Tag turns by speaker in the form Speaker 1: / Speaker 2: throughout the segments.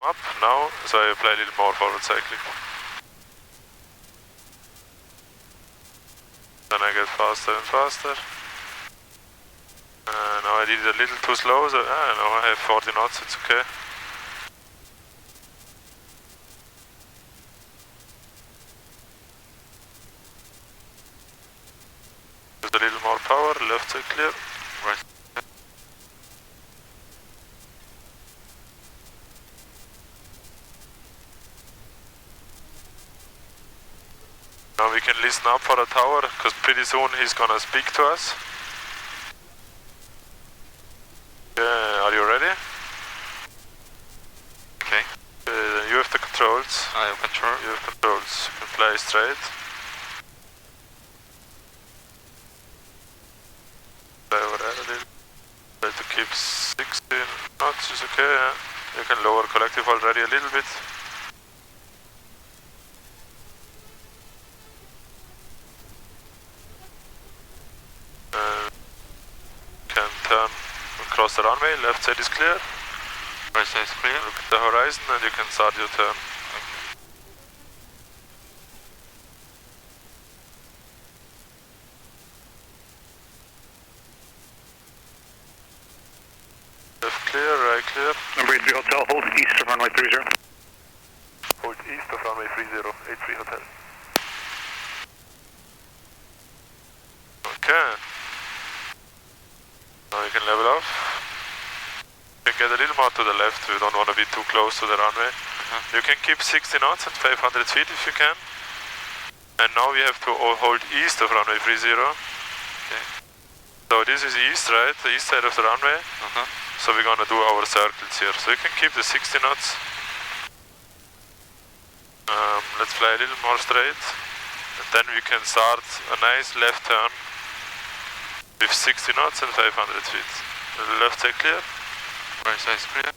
Speaker 1: Up now, so I play a little more forward cycling. Then I get faster and faster. Now I did it a little too slow, so now I have 40 knots, it's okay. Just a little more power, left side clear. Right. Now we can listen up for the tower, because pretty soon he's gonna speak to us. Are you ready?
Speaker 2: Okay.
Speaker 1: You have the controls.
Speaker 2: I have control.
Speaker 1: You have controls. You can fly straight. Fly over there a little. Try to keep 16 knots is okay, yeah. You can lower collective already a little bit. Can turn across the runway, left side is clear.
Speaker 2: Right side is clear.
Speaker 1: Look at the horizon and you can start your turn. Left clear, right clear.
Speaker 3: Number 83 Hotel, hold east of runway 30.
Speaker 1: Hold east of runway 30, 83 Hotel. Okay. Now you can level off. You can get a little more to the left, we don't want to be too close to the runway. You can keep 60 knots at 500 feet if you can. And now we have to hold east of runway 30.
Speaker 2: Okay.
Speaker 1: So this is east, right? The east side of the runway. So we're gonna do our circles here. So you can keep the 60 knots. Let's fly a little more straight. And then we can start a nice left turn with 60 knots and 500 feet. The left side clear.
Speaker 2: Right side is clear.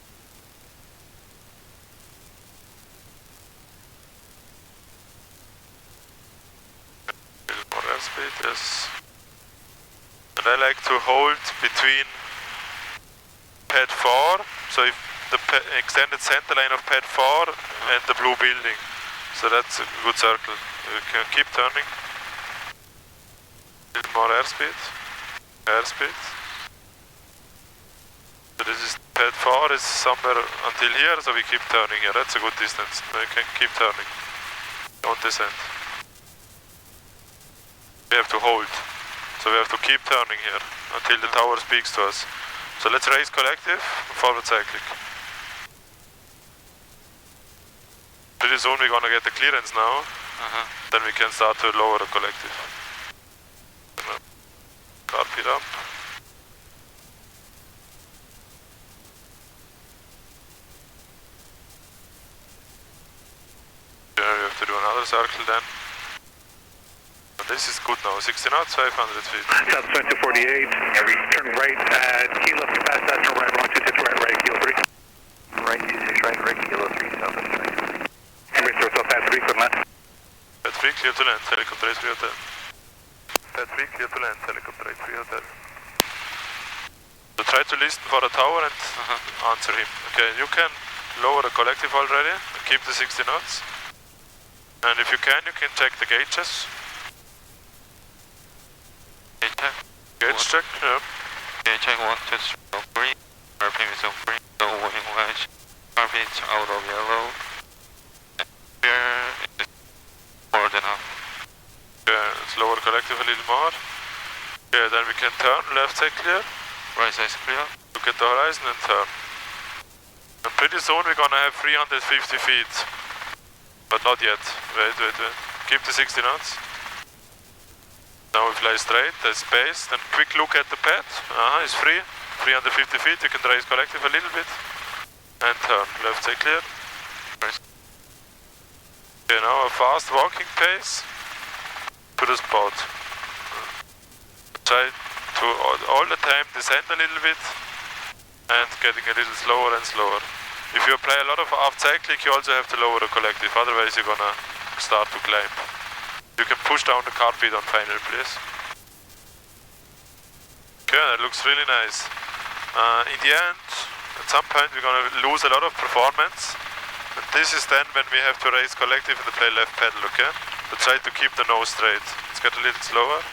Speaker 1: A little more airspeed, yes. And I like to hold between pad 4, so if the extended center line of pad 4 and the blue building. So that's a good circle. You can keep turning. A little more airspeed. Airspeed. So this is pad 4 is somewhere until here, so we keep turning here. That's a good distance. So you can keep turning. Don't descend. We have to hold. So we have to keep turning here until the tower speaks to us. So let's raise collective, forward cycling. Pretty soon we're gonna get the clearance now. Then we can start to lower the collective. Carpet up. Yeah, we have to do another circle then. But this is good now, 60 knots, 500 feet.
Speaker 3: South 248, every turn right at kilo, if you pass that, turn right, wrong 26, right, kilo 3.
Speaker 4: Right 26, right, kilo 3, south of 3.
Speaker 3: Number 3 Hotel, pass 3, clear to land.
Speaker 1: Pad 3 clear to land, helicopter 83 Hotel. Pad 3 clear to land, helicopter 83 Hotel. So try to listen for the tower and answer him. Okay, you can lower the collective already and keep the 60 knots. And if you can check the gauges. Gauge check, yeah.
Speaker 2: Okay, check 1, 2, 3, RPM is on 3, low wing wedge, RPM is out of yellow, here is more than enough.
Speaker 1: Okay, let's lower collective a little more. Okay, then we can turn, left side clear.
Speaker 2: Right side is clear.
Speaker 1: Look at the horizon and turn. And pretty soon we're gonna have 350 feet. But not yet. Wait. Keep the 60 knots. Now we fly straight, there's space, then quick look at the pad. It's free. 350 feet, you can raise collective a little bit. And turn, left side clear. Okay, now a fast walking pace to the spot. Try to all the time descend a little bit and getting a little slower and slower. If you apply a lot of aft cyclic, you also have to lower the collective, otherwise you're gonna start to climb. You can push down the carpet on final, please. Okay, that looks really nice. In the end, at some point we're gonna lose a lot of performance And this is then when we have to raise collective and play left pedal, okay? So try to keep the nose straight. Let's get a little slower.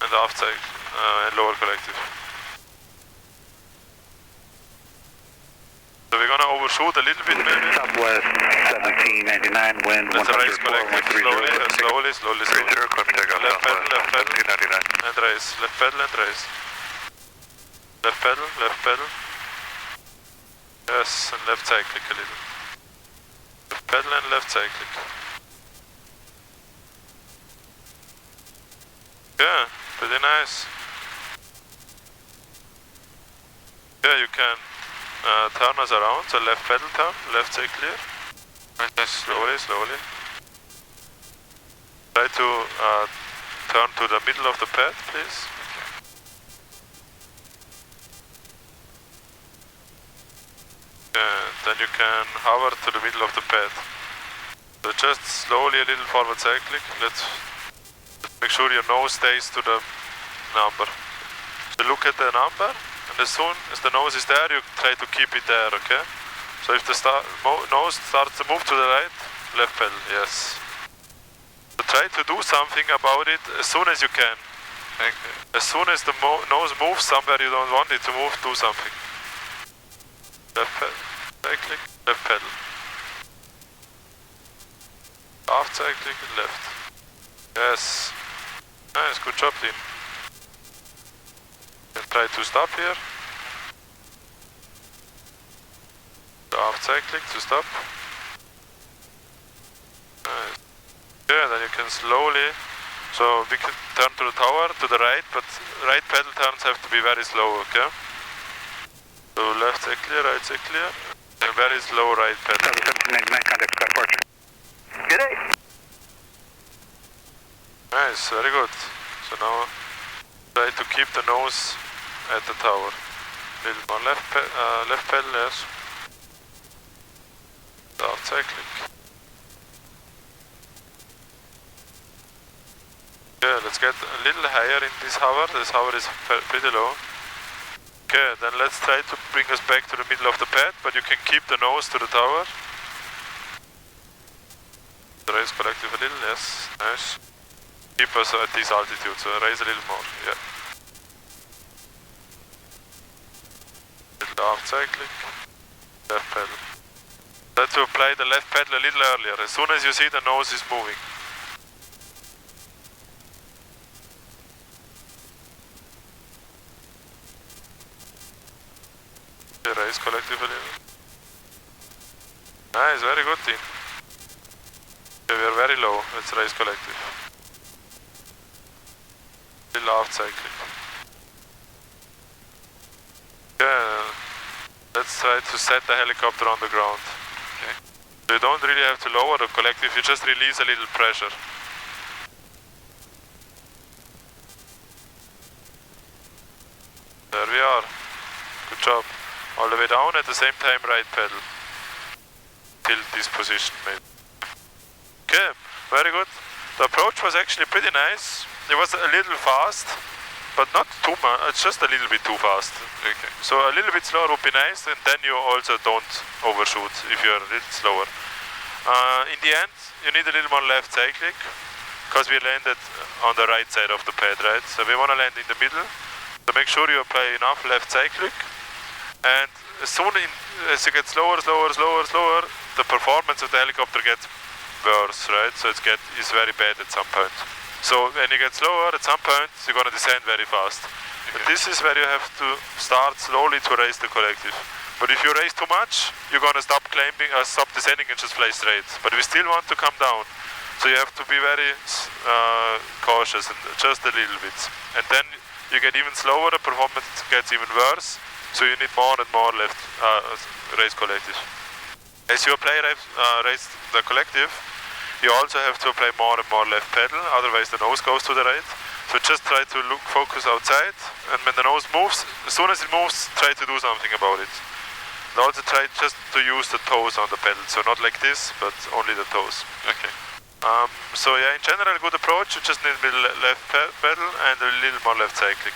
Speaker 1: And after, and lower collective. So we're gonna overshoot a little bit maybe.
Speaker 3: Southwest 1799, wind
Speaker 1: Let's raise collective slowly, slowly, slowly, slowly. Left pedal, and raise. Left pedal and raise. Left pedal, left pedal. Yes, and left cyclic a little. Left pedal and left cyclic. Yeah, pretty nice. Yeah, you can turn us around, so left pedal turn, left side clear. Slowly, slowly. Try to turn to the middle of the pad, please. Then you can hover to the middle of the pad. So just slowly a little forward cyclic. Let's make sure your nose stays to the number. So look at the number, and as soon as the nose is there, you try to keep it there, okay? So if the nose starts to move to the right, left pedal, yes. So try to do something about it as soon as you can. As soon as the nose moves somewhere you don't want it to move, do something. Left pedal, cyclic, left pedal. Aft cyclic, left. Yes. Nice, good job team. And try to stop here. Aft cyclic to stop. Nice. Yeah, then you can slowly, so we can turn to the tower, to the right, but right pedal turns have to be very slow, okay? So left side clear, right side clear, and very slow right pedal.
Speaker 3: 1799, contact Scott Porcher. Good day.
Speaker 1: Nice, very good. So now try to keep the nose at the tower. Little more left pedal, yes. Aft cyclic. Yeah, let's get a little higher in this hover. This hover is pretty low. Okay, then let's try to bring us back to the middle of the pad, but you can keep the nose to the tower. Raise collective a little, yes, nice. Keep us at this altitude, so raise a little more, yeah. Little aft cyclic, left pedal. Try to apply the left pedal a little earlier, as soon as you see the nose is moving. Raise collective a little. Nice, very good team. Okay, we are very low, let's raise collective. Little aft cycling. Yeah, let's try to set the helicopter on the ground. Okay. So you don't really have to lower the collective, you just release a little pressure. There we are. Good job. All the way down, at the same time right pedal. Tilt this position maybe. Okay, very good. The approach was actually pretty nice. It was a little fast, but not too much, it's just a little bit too fast. Okay. So a little bit slower would be nice, and then you also don't overshoot if you're a little slower. In the end, you need a little more left cyclic, because we landed on the right side of the pad, right? So we want to land in the middle, so make sure you apply enough left cyclic. And as soon as you get slower, the performance of the helicopter gets worse, right? So it's very bad at some point. So when you get slower, at some point, you're going to descend very fast. Okay. And this is where you have to start slowly to raise the collective. But if you raise too much, you're going to stop climbing, stop descending and just fly straight. But we still want to come down. So you have to be very cautious, and just a little bit. And then you get even slower, the performance gets even worse. So you need more and more left raise collective. As you apply raise the collective, you also have to apply more and more left pedal, otherwise the nose goes to the right. So just try to focus outside, and when the nose moves, as soon as it moves, try to do something about it. And also try just to use the toes on the pedal, so not like this, but only the toes. Okay. So yeah, in general, good approach. You just need a little left pedal and a little more left cyclic.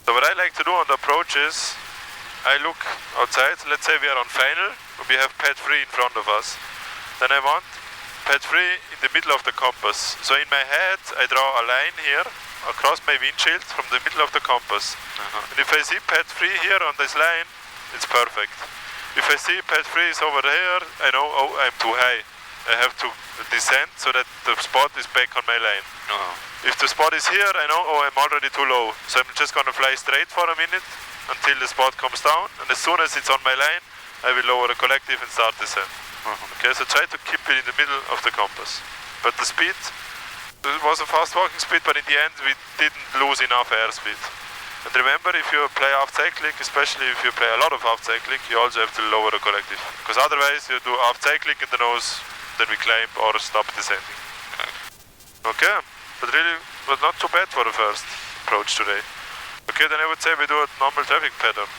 Speaker 1: So what I like to do on the approach is, I look outside, let's say we are on final, we have pad 3 in front of us. Then I want pad 3 in the middle of the compass. So in my head, I draw a line here across my windshield from the middle of the compass. And if I see pad 3 here on this line, it's perfect. If I see pad 3 is over here, I know, oh, I'm too high. I have to descend so that the spot is back on my line. If the spot is here, I know, oh, I'm already too low. So I'm just gonna fly straight for a minute until the spot comes down, and as soon as it's on my line, I will lower the collective and start descent. Okay, so try to keep it in the middle of the compass. But the speed, it was a fast walking speed, but in the end we didn't lose enough airspeed. And remember, if you play half cyclic, especially if you play a lot of half cyclic, you also have to lower the collective. Because otherwise you do half cyclic in the nose, then we climb or stop descending. Okay, but really was not too bad for the first approach today. Okay, then I would say we do a normal traffic pattern.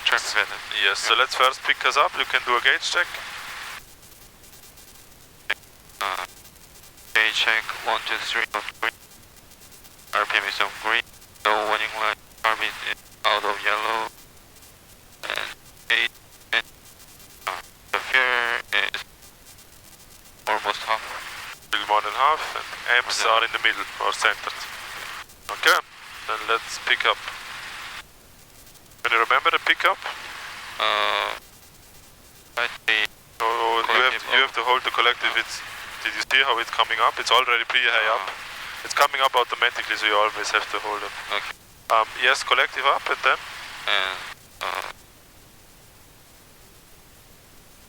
Speaker 2: Traffic pattern.
Speaker 1: Yes, so let's first pick us up. You can do a gauge check.
Speaker 2: Gauge check 1, 2, 3, green. RPM is on green. No warning light. RPM is out of yellow. And 8. And the here is almost half.
Speaker 1: A little more than half, and amps are in the middle or centered. Okay. Then let's pick up. Can you remember the pickup?
Speaker 2: I see.
Speaker 1: Oh, you have to hold the collective. Did you see how it's coming up? It's already pretty high up. It's coming up automatically, so you always have to hold it.
Speaker 2: Okay.
Speaker 1: Yes, collective up, and then?
Speaker 2: And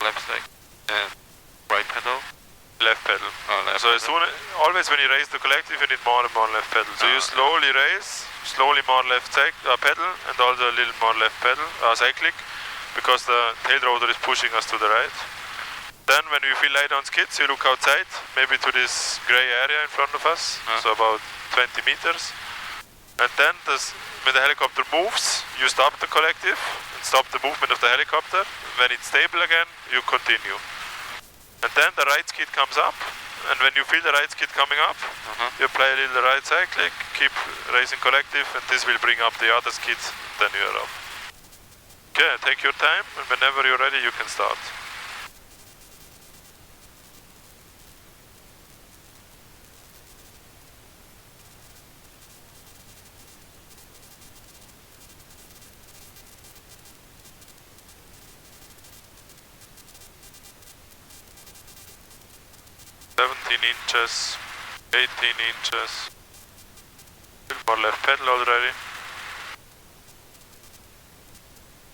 Speaker 2: left leg and right pedal.
Speaker 1: Left pedal.
Speaker 2: Left
Speaker 1: so
Speaker 2: pedal.
Speaker 1: Always when you raise the collective, you need more and more left pedal. So you slowly raise, slowly more left pedal, and also a little more left pedal, cyclic, because the tail rotor is pushing us to the right. Then when you feel light on skids, you look outside, maybe to this grey area in front of us, so about 20 meters. And then when the helicopter moves, you stop the collective and stop the movement of the helicopter. When it's stable again, you continue. And then the right skid comes up, and when you feel the right skid coming up, you apply a little right cyclic, keep raising collective, and this will bring up the other skids, then you are up. Okay, take your time, and whenever you're ready, you can start. Inches, 18 inches, more left pedal already.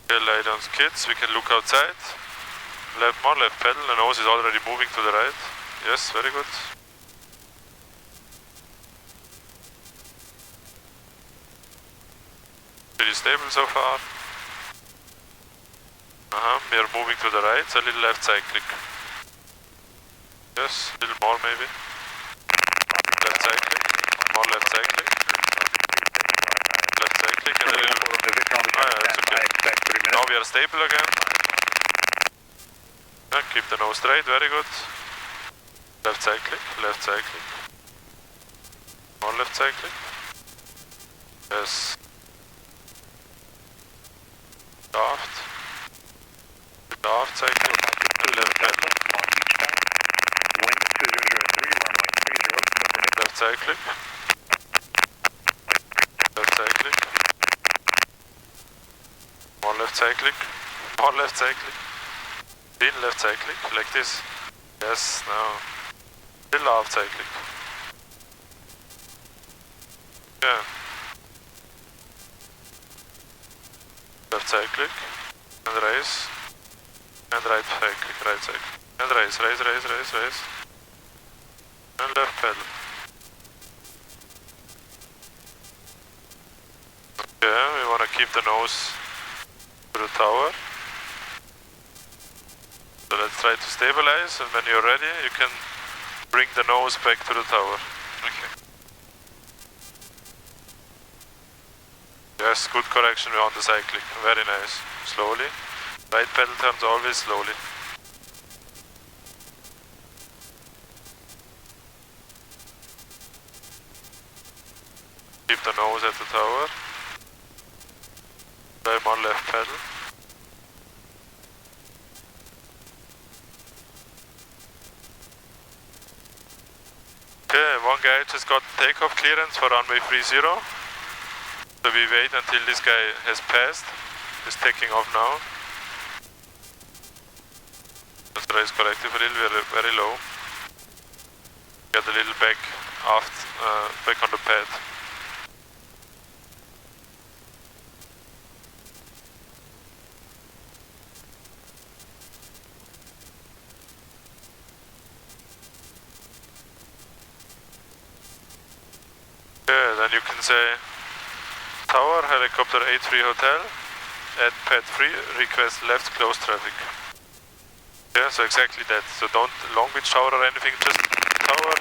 Speaker 1: Okay, light on skids, we can look outside. More left pedal, the nose is already moving to the right. Yes, very good. Pretty stable so far. We are moving to the right, a little left cyclic. Yes, a little more maybe. Left cyclic, more left cyclic. Left cyclic and a little... that's okay. Now we are stable again. Keep the nose straight, very good. Left cyclic, left cyclic. More left cyclic. Yes. Aft. Aft cyclic. And left pedal. Left cyclic. Left cyclic. More left cyclic. More left cyclic. In left cyclic, like this. Yes, now. Still half cyclic. Yeah. Left cyclic. And raise. And right cyclic, right cyclic. And raise. And left pedal. Yeah, we want to keep the nose to the tower. So let's try to stabilize, and when you're ready, you can bring the nose back to the tower. Okay. Yes, good correction on the cyclic. Very nice. Slowly. Right pedal turns always slowly. Keep the nose at the tower. Try more left pedal. Okay, one guy just got takeoff clearance for runway 30. So we wait until this guy has passed. He's taking off now. Let's raise collective a little, very low. Get a little back aft, back on the pad. Yeah, then you can say Tower, helicopter 83 hotel, at pad 3, request left close traffic. Yeah, so exactly that. So don't Long Beach Tower or anything, just Tower,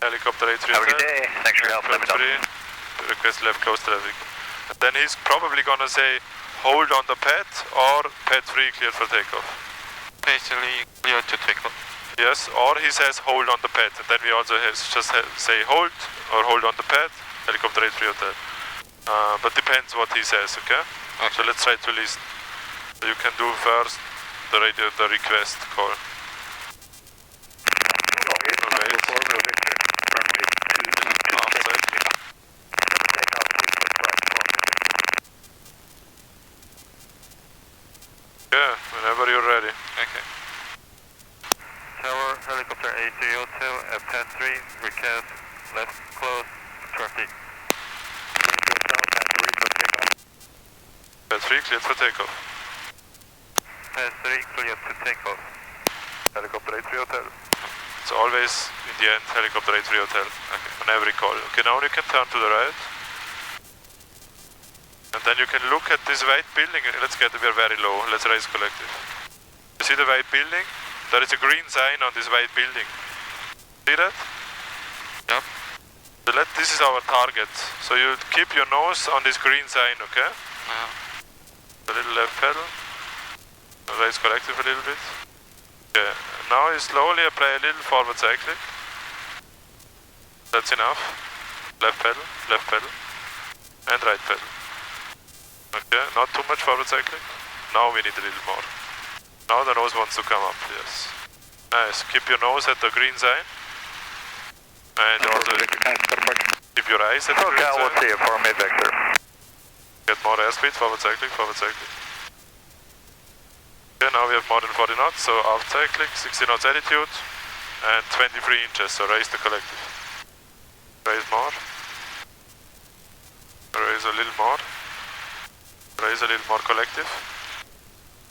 Speaker 1: helicopter 83
Speaker 4: Have a
Speaker 1: hotel,
Speaker 4: good day. Thanks for your help. Let me
Speaker 1: pad
Speaker 4: know.
Speaker 1: 3, request left close traffic. And then he's probably gonna say hold on the pad or pad 3 cleared for takeoff.
Speaker 2: Basically clear to take off.
Speaker 1: Yes, or he says hold on the pad, and then we also say hold or hold on the pad, helicopter 83 hotel. But depends what he says, okay? So let's try to listen. So you can do first the radio, the request call. Yeah, whenever you're ready.
Speaker 2: Okay. Tower, helicopter 83 hotel at pad 3, request left close traffic.
Speaker 1: Pad 3 cleared for takeoff.
Speaker 2: Pad 3 clear to takeoff.
Speaker 1: Helicopter 83 hotel. It's always in the end helicopter 83 hotel. Okay. On every call. Okay, now you can turn to the right. And then you can look at this white building. Let's get, we're very low. Let's raise collective. You see the white building? There is a green sign on this white building. See that?
Speaker 2: Yep.
Speaker 1: So this is our target. So you keep your nose on this green sign, okay?
Speaker 2: Yeah.
Speaker 1: A little left pedal. Raise collective a little bit. Okay. Now you slowly apply a little forward cycling. That's enough. Left pedal, and right pedal. Okay, not too much forward cycling. Now we need a little more. Now the nose wants to come up, yes. Nice, keep your nose at the green sign. And also keep your eyes at the green sign.
Speaker 4: Okay, we'll see you for mid vector.
Speaker 1: Get more airspeed, forward cycling. Okay, now we have more than 40 knots, so aft cycling, 60 knots altitude, and 23 inches, so raise the collective. Raise more. Raise a little more. Raise a little more collective.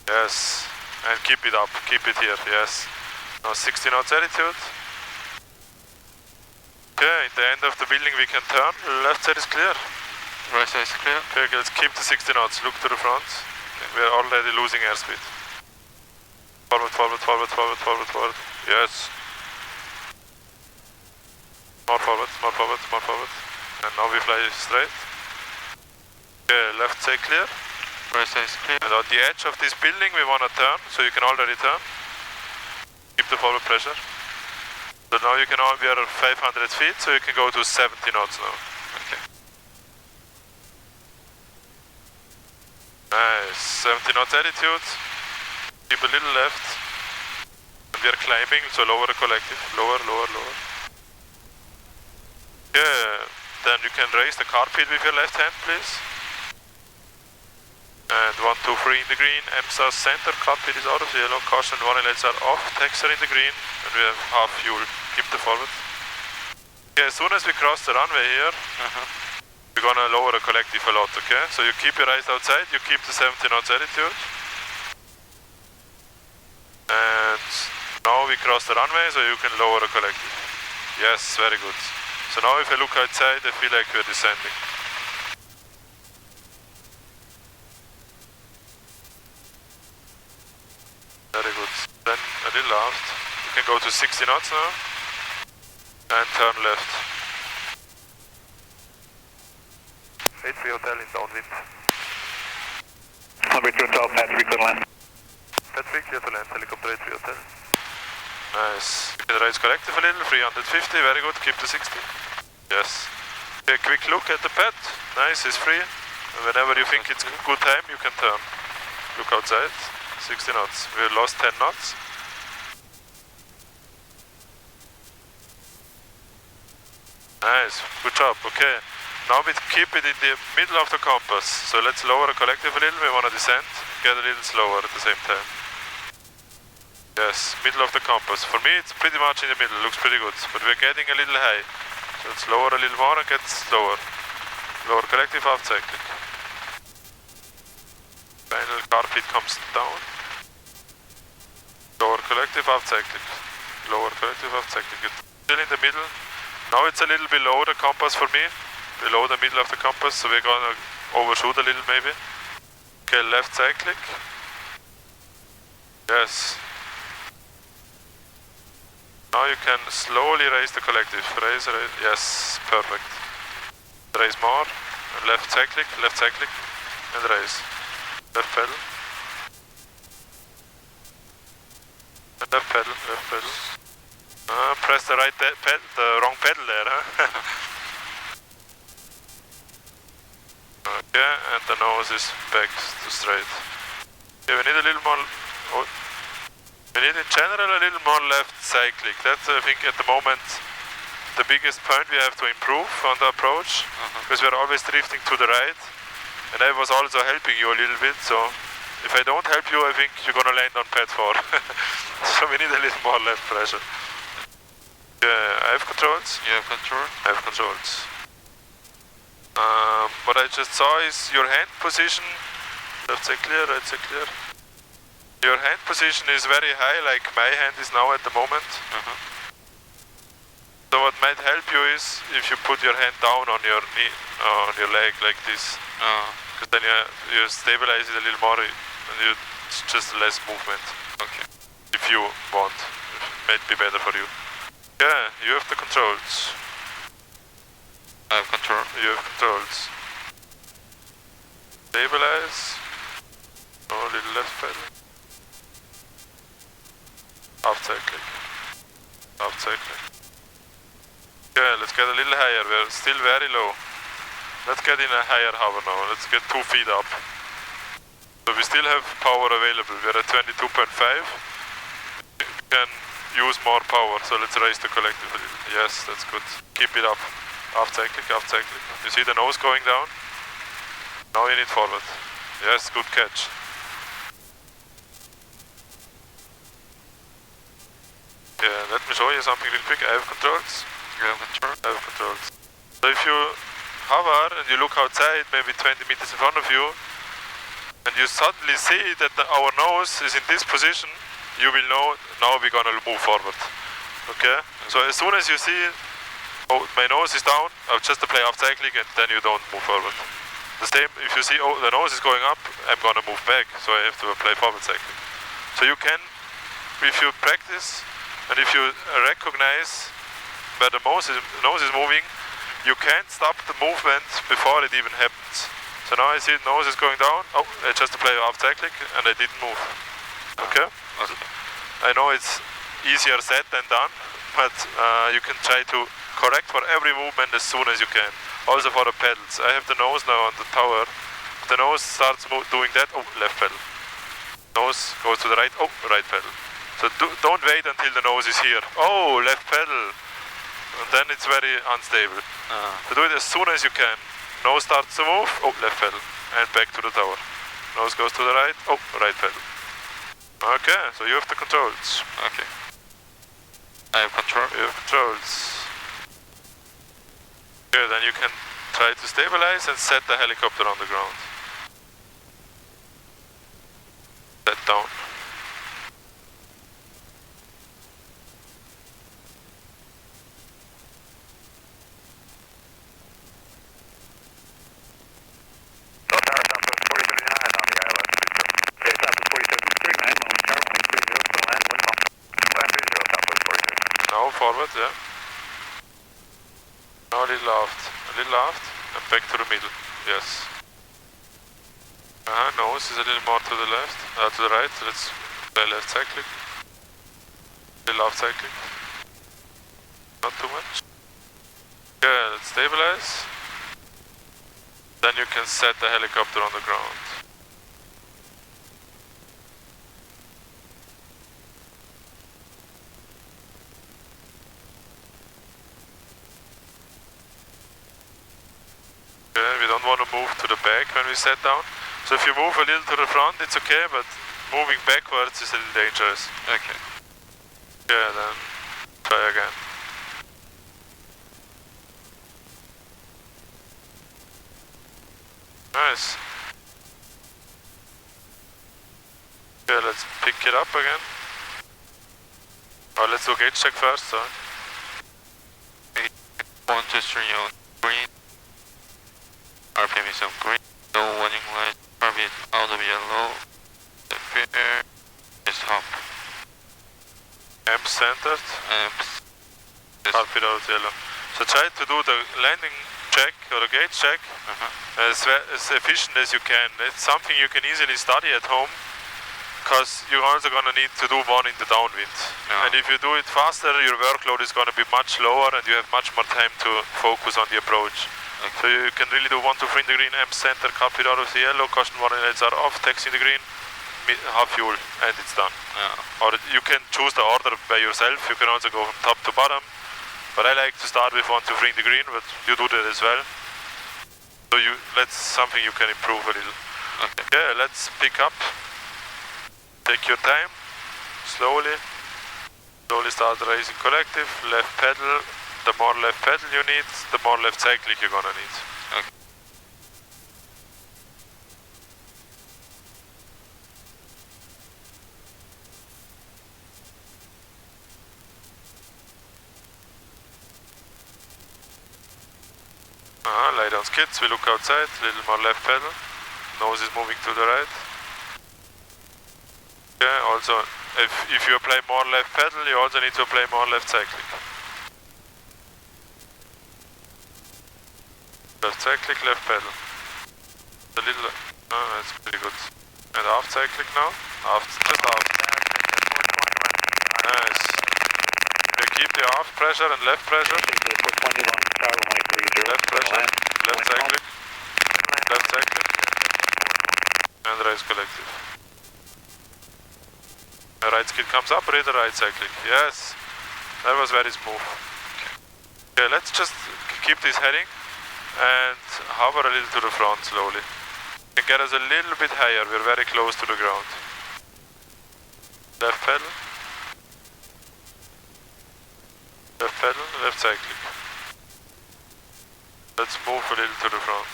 Speaker 1: Yes. And keep it up. Keep it here. Yes. Now 60 knots altitude. Okay, at the end of the building we can turn. Left side is clear.
Speaker 2: Right side is clear.
Speaker 1: Okay, let's keep the 60 knots. Look to the front. We are already losing airspeed. Forward. Yes. More forward. And now we fly straight. Okay, left side clear.
Speaker 2: Right side is clear.
Speaker 1: And on the edge of this building we want to turn, so you can already turn. Keep the forward pressure. So now you can we are at 500 feet, so you can go to 70 knots now.
Speaker 2: Okay.
Speaker 1: Nice. 70 knots altitude. Keep a little left. And we are climbing, so lower the collective. Lower. Yeah. Then you can raise the carpet with your left hand, please. And 1, 2, 3 in the green. EMSA center carpet is out of the yellow. Caution, warning lights are off. Taxer in the green. And we have half fuel. Keep the forward. Okay, as soon as we cross the runway here, we're gonna lower the collective a lot, okay? So you keep your eyes outside, you keep the 70 knots altitude. And now we cross the runway, so you can lower the collective. Yes, very good. So now if I look outside, I feel like we're descending. Very good. Then a little aft. You can go to 60 knots now. And turn left. 83 hotel in downwind.
Speaker 3: Number 2 hotel, pad 3 clear to land.
Speaker 1: Pad 3 clear to land, helicopter 83 hotel. Nice. You can raise collective a little, 350, very good, keep the 60. Yes. Okay, quick look at the pad. Nice, it's free. And whenever you think it's a good time, you can turn. Look outside, 60 knots. We lost 10 knots. Nice, good job, okay. Now we keep it in the middle of the compass. So let's lower the collective a little, we want to descend, get a little slower at the same time. Yes, middle of the compass. For me it's pretty much in the middle, looks pretty good. But we're getting a little high. So let's lower a little more and get slower. Lower collective, half cyclic. Final carpet comes down. Lower collective, half cyclic. Lower collective, half cyclic. It's still in the middle. Now it's a little below the compass for me. Below the middle of the compass, so we're gonna overshoot a little maybe. Okay, left cyclic. Yes. Now you can slowly raise the collective. Raise, yes, perfect. Raise more. Left cyclic, and raise. Left pedal. And left pedal, left pedal. Press the right pedal, the wrong pedal there, huh? Okay, and the nose is back to straight. Okay, we need a little more. We need in general a little more left cyclic. That's I think at the moment the biggest point we have to improve on the approach, because we're always drifting to the right, and I was also helping you a little bit, so if I don't help you I think you're gonna land on pad 4. So we need a little more left pressure. I have controls.
Speaker 2: You have control?
Speaker 1: I have controls. What I just saw is your hand position. Left side clear, right side clear. Your hand position is very high, like my hand is now at the moment. So what might help you is if you put your hand down on your knee, on your leg like this. Because then you stabilize it a little more and it's just less movement.
Speaker 2: Okay.
Speaker 1: If you want, it might be better for you. Yeah, you have the controls.
Speaker 2: I have control.
Speaker 1: You have controls. Stabilize. Oh, a little left pedal. Half cyclic. Half cyclic. Okay, let's get a little higher. We're still very low. Let's get in a higher hover now. Let's get 2 feet up. So we still have power available. We're at 22.5. We can use more power, so let's raise the collective a little. Yes, that's good. Keep it up. Half cyclic, half cyclic. You see the nose going down? Now you need forward. Yes, good catch. Yeah, let me show you something real quick. I have controls.
Speaker 2: You have control?
Speaker 1: I have controls. So if you hover and you look outside, maybe 20 meters in front of you, and you suddenly see that our nose is in this position, you will know now we're gonna move forward. Okay? So as soon as you see, oh, my nose is down, I'll just apply half cyclic and then you don't move forward. The same, if you see, oh, the nose is going up, I'm gonna move back, so I have to apply forward cyclic. So you can, if you practice, and if you recognize where the nose is moving, you can't stop the movement before it even happens. So now I see the nose is going down, oh, I just apply half cyclic and I didn't move. Okay? I know it's easier said than done, but you can try to correct for every movement as soon as you can. Also for the pedals. I have the nose now on the tower. The nose starts doing that, oh, left pedal. Nose goes to the right, oh, right pedal. So don't wait until the nose is here. Oh, left pedal. And then it's very unstable. So do it as soon as you can. Nose starts to move, oh, left pedal. And back to the tower. Nose goes to the right, oh, right pedal. Okay, so you have the controls.
Speaker 2: Okay. I have control.
Speaker 1: You have controls. Okay, then you can try to stabilize and set the helicopter on the ground. Set down. Now forward, yeah. Now a little aft, and back to the middle, yes. Nose is a little more to the left, to the right, so let's play left cyclic. Little aft cyclic. Not too much. Okay, let's stabilize. Then you can set the helicopter on the ground. to the back when we set down. So if you move a little to the front, it's okay, but moving backwards is a little dangerous.
Speaker 2: Okay.
Speaker 1: Yeah, then try again. Nice. Yeah, let's pick it up again. Oh, let's do gauge check first, so.
Speaker 2: 1, 2, 3 on green. RPM is on green. No warning light. Orbit out of yellow. The fair is hop.
Speaker 1: Amp centered.
Speaker 2: Amps.
Speaker 1: Half it out yellow. So try to do the landing check or the gauge check as efficient as you can. It's something you can easily study at home, because you're also going to need to do one in the downwind.
Speaker 2: Yeah.
Speaker 1: And if you do it faster, your workload is going to be much lower and you have much more time to focus on the approach.
Speaker 2: Okay.
Speaker 1: So you can really do 1, 2, 3 in the green, amp center, cap it out of the yellow, caution warning lights are off, taxi in the green, half fuel, and it's done.
Speaker 2: Yeah.
Speaker 1: Or you can choose the order by yourself. You can also go from top to bottom. But I like to start with 1, 2, 3 in the green, but you do that as well. So that's something you can improve a little.
Speaker 2: Okay.
Speaker 1: Yeah, let's pick up. Take your time. Slowly. Slowly start raising collective. Left pedal. The more left pedal you need, the more left cyclic you're gonna need.
Speaker 2: Okay.
Speaker 1: Lay down skids, we look outside, little more left pedal, nose is moving to the right. Okay, also, if you apply more left pedal, you also need to apply more left cyclic. Left cyclic, left pedal. A little, that's pretty good. And half cyclic now, just half. Nice. You keep the half pressure and left pressure. Left pressure, left cyclic, left cyclic, and right collective. The right skid comes up, read the right cyclic. Yes, that was very smooth. Okay, let's just keep this heading and hover a little to the front slowly. You can get us a little bit higher, we're very close to the ground. Left pedal, left cyclic. Let's move a little to the front.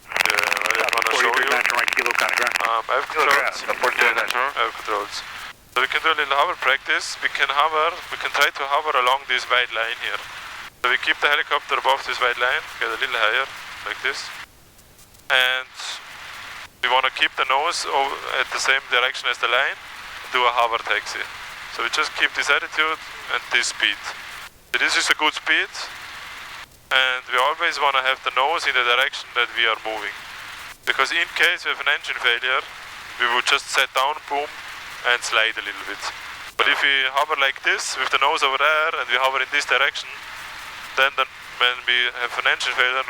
Speaker 1: Yeah, I just want to show you. I have controls. I have controls. So we can do a little hover practice. We can try to hover along this white line here. So we keep the helicopter above this white line, get a little higher, like this. And we want to keep the nose at the same direction as the line, do a hover taxi. So we just keep this attitude and this speed. So this is a good speed, and we always want to have the nose in the direction that we are moving. Because in case we have an engine failure, we would just set down, boom, and slide a little bit. But if we hover like this, with the nose over there, and we hover in this direction, then when we have an engine failure,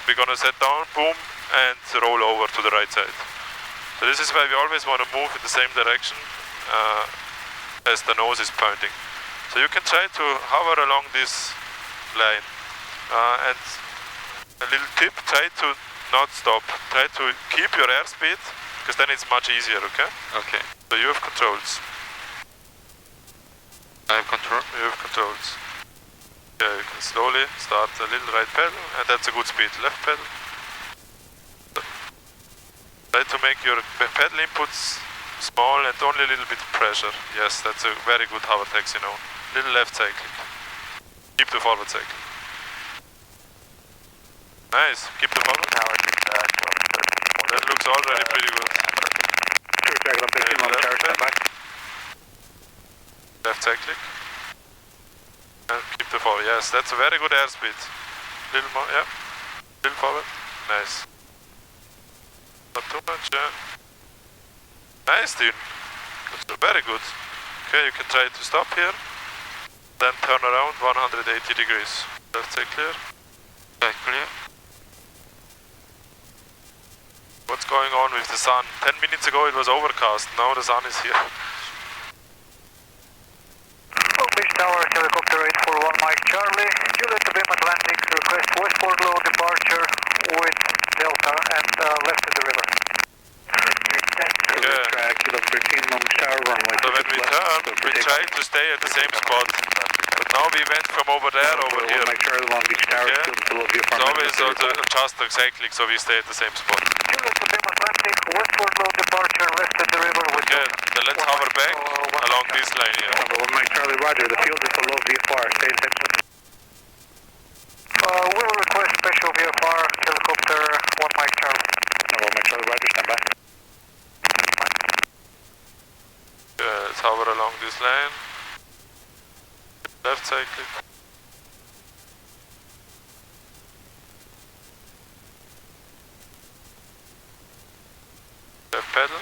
Speaker 1: we're going to set down, boom, and roll over to the right side. So this is why we always want to move in the same direction as the nose is pointing. So you can try to hover along this line. And a little tip, try to not stop. Try to keep your airspeed, because then it's much easier, okay?
Speaker 2: Okay.
Speaker 1: So you have controls.
Speaker 2: I have control?
Speaker 1: You have controls. Yeah, you can slowly start a little right pedal, and that's a good speed. Left pedal. Try to make your pedal inputs small and only a little bit of pressure. Yes, that's a very good hover taxi now. Little left cycling. Keep the forward cycle. Nice. Keep the forward. That looks already pretty good. Left cycling. And keep the forward. Yes, that's a very good airspeed. Little more, yeah. Little forward. Nice. Not too much, yeah. Nice, dude. That's very good. Okay, you can try to stop here. Then turn around 180 degrees. Left side clear.
Speaker 2: Right, clear.
Speaker 1: What's going on with the sun? 10 minutes ago it was overcast. Now the sun is here.
Speaker 3: Beach Tower, helicopter 841 Mike Charlie. Juliet to Beam Atlantic,
Speaker 5: westward low departure with Delta and left of the river.
Speaker 1: Yeah.
Speaker 3: Track, Kilo 13, long shower, runway
Speaker 1: So when we turn, we try to stay at the same spot. But now we went from over there over here.
Speaker 3: Make sure Long Beach Tower is still below the
Speaker 1: So always adjust exactly so we stay at the same spot.
Speaker 5: Kilo to Bim Atlantic, westward low departure left of the river with
Speaker 1: Okay, then let's hover back along this line here.
Speaker 3: Number 1 Mike Charlie, roger, the field is below VFR, stay in touch.
Speaker 5: we will request special VFR helicopter 1 Mike Charlie.
Speaker 3: Number 1 Mike Charlie, roger, stand by.
Speaker 1: Okay, let's hover along this line. Left cyclic. Left pedal.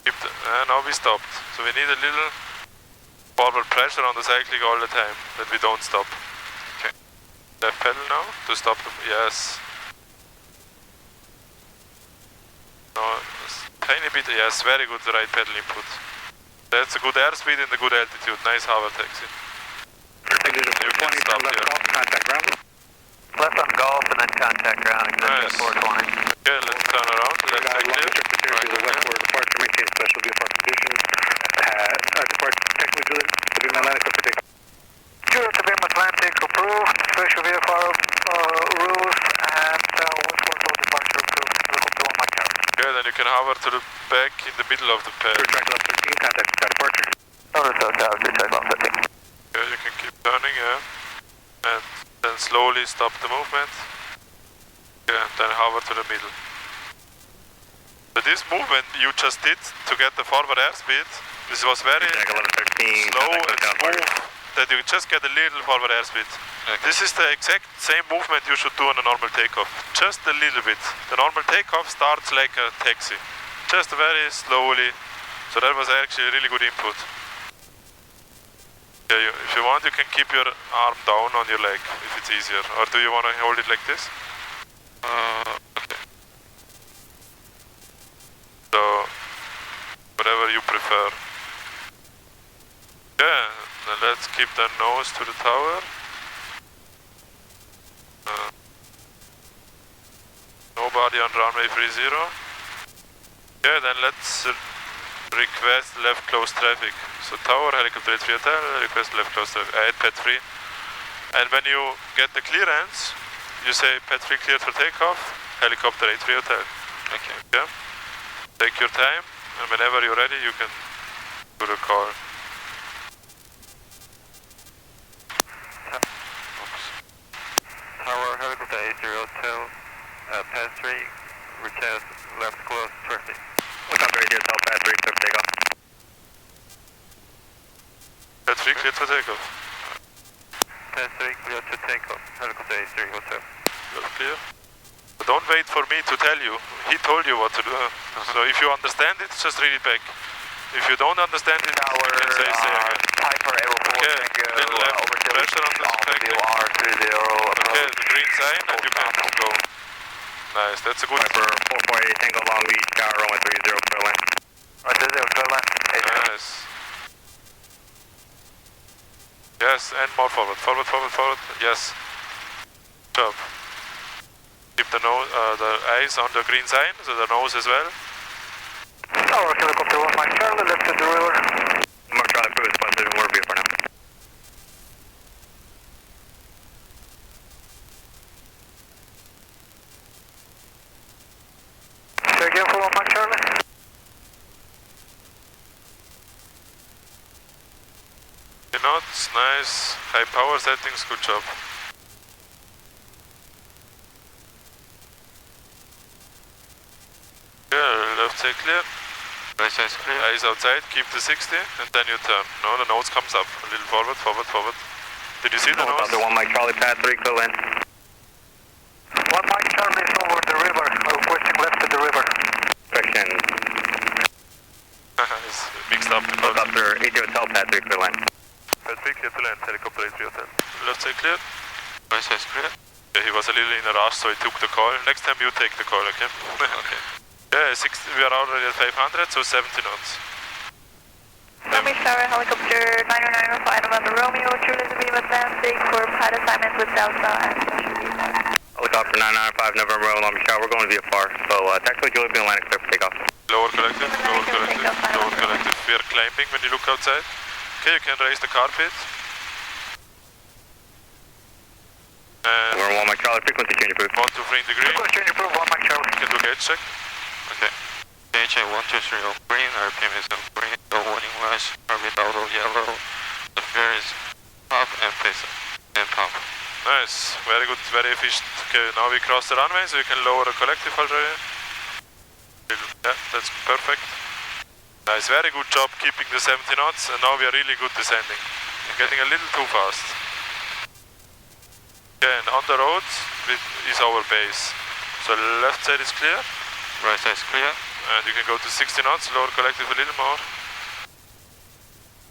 Speaker 1: Keep the, now we stopped. So we need a little forward pressure on the cyclic all the time, that we don't stop. Okay. Left pedal now to stop them. Yes. No, tiny bit. Yes, very good. The right pedal input. That's a good airspeed and a good altitude. Nice hover taxi.
Speaker 3: You can stop here. Contact ground.
Speaker 4: Left on Golf and then contact ground.
Speaker 1: Nice.
Speaker 4: 420.
Speaker 1: Okay, let's turn around. Let's
Speaker 3: Long
Speaker 1: clear.
Speaker 3: interpretation is a westward departure, maintain special VFR position. Departure, technically Julian, to be Atlantic for take.
Speaker 5: Julian to Bim Atlantic approved, special VFR rules and westward low departure approved, helicopter 1 Mike Charlie.
Speaker 1: Okay, then you can hover to the back in the middle of the pad.
Speaker 3: Track left 13, contact departure.
Speaker 4: Notice those towers, recheck off 13.
Speaker 1: Okay, you can keep turning, yeah. And then slowly stop the movement. Yeah, then hover to the middle. So this movement you just did to get the forward airspeed, this was very
Speaker 3: Track 1113,
Speaker 1: slow and smooth, that you just get a little forward airspeed.
Speaker 2: Okay.
Speaker 1: This is the exact same movement you should do on a normal takeoff. Just a little bit. The normal takeoff starts like a taxi. Just very slowly. So that was actually a really good input. Yeah, if you want, you can keep your arm down on your leg if it's easier. Or do you want to hold it like this?
Speaker 2: Okay.
Speaker 1: So, whatever you prefer. Yeah, then let's keep the nose to the tower. Nobody on runway 30. Yeah, then let's request left close traffic. So tower, helicopter 83 hotel, request left close traffic. I had pad 3. And when you get the clearance, you say pad 3 cleared for takeoff, helicopter 83 hotel.
Speaker 2: Okay.
Speaker 1: Yeah. Take your time, and whenever you're ready, you can do the call.
Speaker 2: Tower, helicopter 83 hotel, pad 3, request left close traffic.
Speaker 3: Look up radio, tell pad 3, clear for takeoff.
Speaker 1: Pad 3 cleared for takeoff.
Speaker 2: Pad 3 clear to takeoff, helicopter 83 hotel.
Speaker 1: That's clear. But don't wait for me to tell you. He told you what to do. So if you understand it, just read it back. If you don't understand it, you can say again.
Speaker 4: Piper Aero 4,
Speaker 1: Okay, little left pressure on the cyclic.
Speaker 4: R20
Speaker 1: Okay, the green sign and you can go. Nice, that's a good.
Speaker 3: Piper 448 Tango Long Beach Tower, runway 30, clear land.
Speaker 1: Nice. Yes, and more forward, forward, forward, forward. Yes. Job. Keep the nose, the eyes on the green sign, so the nose as well.
Speaker 5: Tower, helicopter 1 Mike Charlie, left of the river.
Speaker 3: Mark Charlie, prove it's positive, more VFR now.
Speaker 5: Say again for 1 Mike Charlie.
Speaker 1: Knots, nice. High power settings, good job. Yeah, left side clear.
Speaker 2: Right side clear.
Speaker 1: Eyes outside, keep the 60, and then you turn. No, the nose comes up. A little forward, forward, forward. Did you see the nose?
Speaker 3: Other 1 Mike Charlie, pad 3, clear land.
Speaker 5: 1 Mike Charlie is over the river, requesting left of the river.
Speaker 3: Section.
Speaker 1: It's mixed up.
Speaker 3: Helicopter 80 hotel, pad 3, clear land.
Speaker 1: Pad 3 clear to land, helicopter 83 hotel. Left side clear.
Speaker 2: Right side clear.
Speaker 1: Yeah, he was a little in a rush, so he took the call. Next time you take the call, okay?
Speaker 2: Okay.
Speaker 1: Yeah, 60, we are already at 500, so 70 knots. Then
Speaker 5: Beach Tower, helicopter 9905 November Romeo, True Elizabeth Atlantic for pad assignment with Delta and Special VFR.
Speaker 4: Helicopter 995 November Long Beach Tower, we're going to VFR. So, taxi Julie B Atlantic, clear for takeoff.
Speaker 1: Lower collective, lower collective, lower collective. We are climbing when you look outside. Okay, you can raise the carpet. And
Speaker 4: We're 1 Mike Charlie, frequency change approved.
Speaker 1: 1 to 3 degree.
Speaker 5: Frequency change approved, 1 Mike Charlie.
Speaker 1: You can do gauge check.
Speaker 2: Okay. KHA 123 on green, RPM is on green, no warning lights, orbit out of yellow. The flare is pop and face and pop.
Speaker 1: Nice, very good, very efficient. Okay, now we cross the runway, so you can lower the collective already. Yeah, that's perfect. Nice, very good job keeping the 70 knots, and now we are really good descending. You're getting a little too fast. Okay, and on the road is our base. So left side is clear.
Speaker 2: Right side is clear.
Speaker 1: And you can go to 60 knots, lower collective a little more.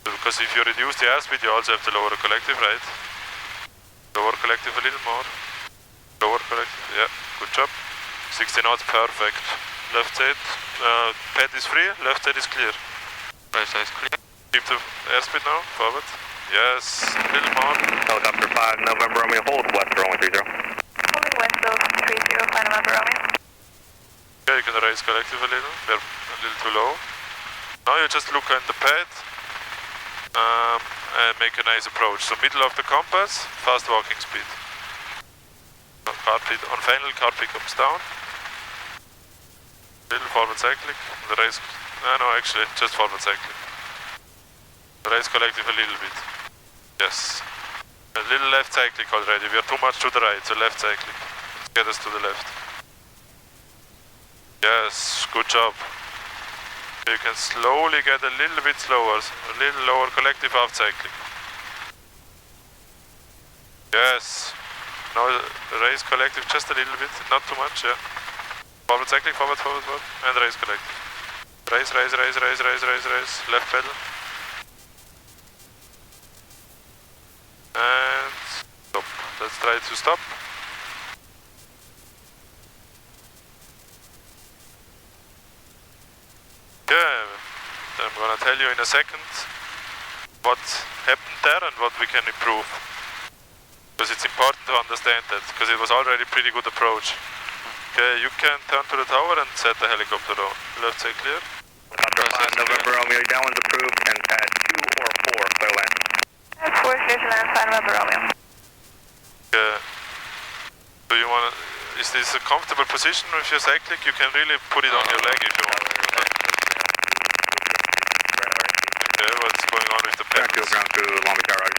Speaker 1: Because if you reduce the airspeed, you also have to lower the collective, right? Lower collective a little more. Lower collective, yeah, good job. 60 knots, perfect. Left side, pad is free, left side is clear.
Speaker 2: Right side is clear.
Speaker 1: Keep the airspeed now, forward. Yes, a little more.
Speaker 4: Helicopter 5 November Romeo, hold west for only 30.
Speaker 5: Holding west of 305 November Romeo.
Speaker 1: Okay, you can raise collective a little, we're a little too low. Now you just look at the pad and make a nice approach. So middle of the compass, fast walking speed. On final, car pickups down. Little forward cyclic, the raise, no actually, just forward cyclic. Raise collective a little bit. Yes. A little left cyclic already, we are too much to the right, so left cyclic. Let's get us to the left. Yes, good job. You can slowly get a little bit slower, a little lower collective aft cycling. Yes. Now raise collective just a little bit, not too much, yeah. Forward cycling, forward, forward, forward, and raise collective. Raise, raise, raise, raise, raise, raise, raise, left pedal. And stop. Let's try to stop. Yeah, I'm gonna tell you in a second what happened there and what we can improve. Because it's important to understand that, because it was already a pretty good approach. Okay, you can turn to the tower and set the helicopter down. Left side clear.
Speaker 4: Helicopter 5 November Romeo, downwind's approved, and pad 2 or 4, clear land.
Speaker 5: Pad 4, clear to land, 5 November Romeo.
Speaker 1: Okay. Do you wanna, is this a comfortable position with your cyclic? You can really put it on your leg if you want. Okay, what's going on with the pedals?
Speaker 4: Ground to Long Beach Tower.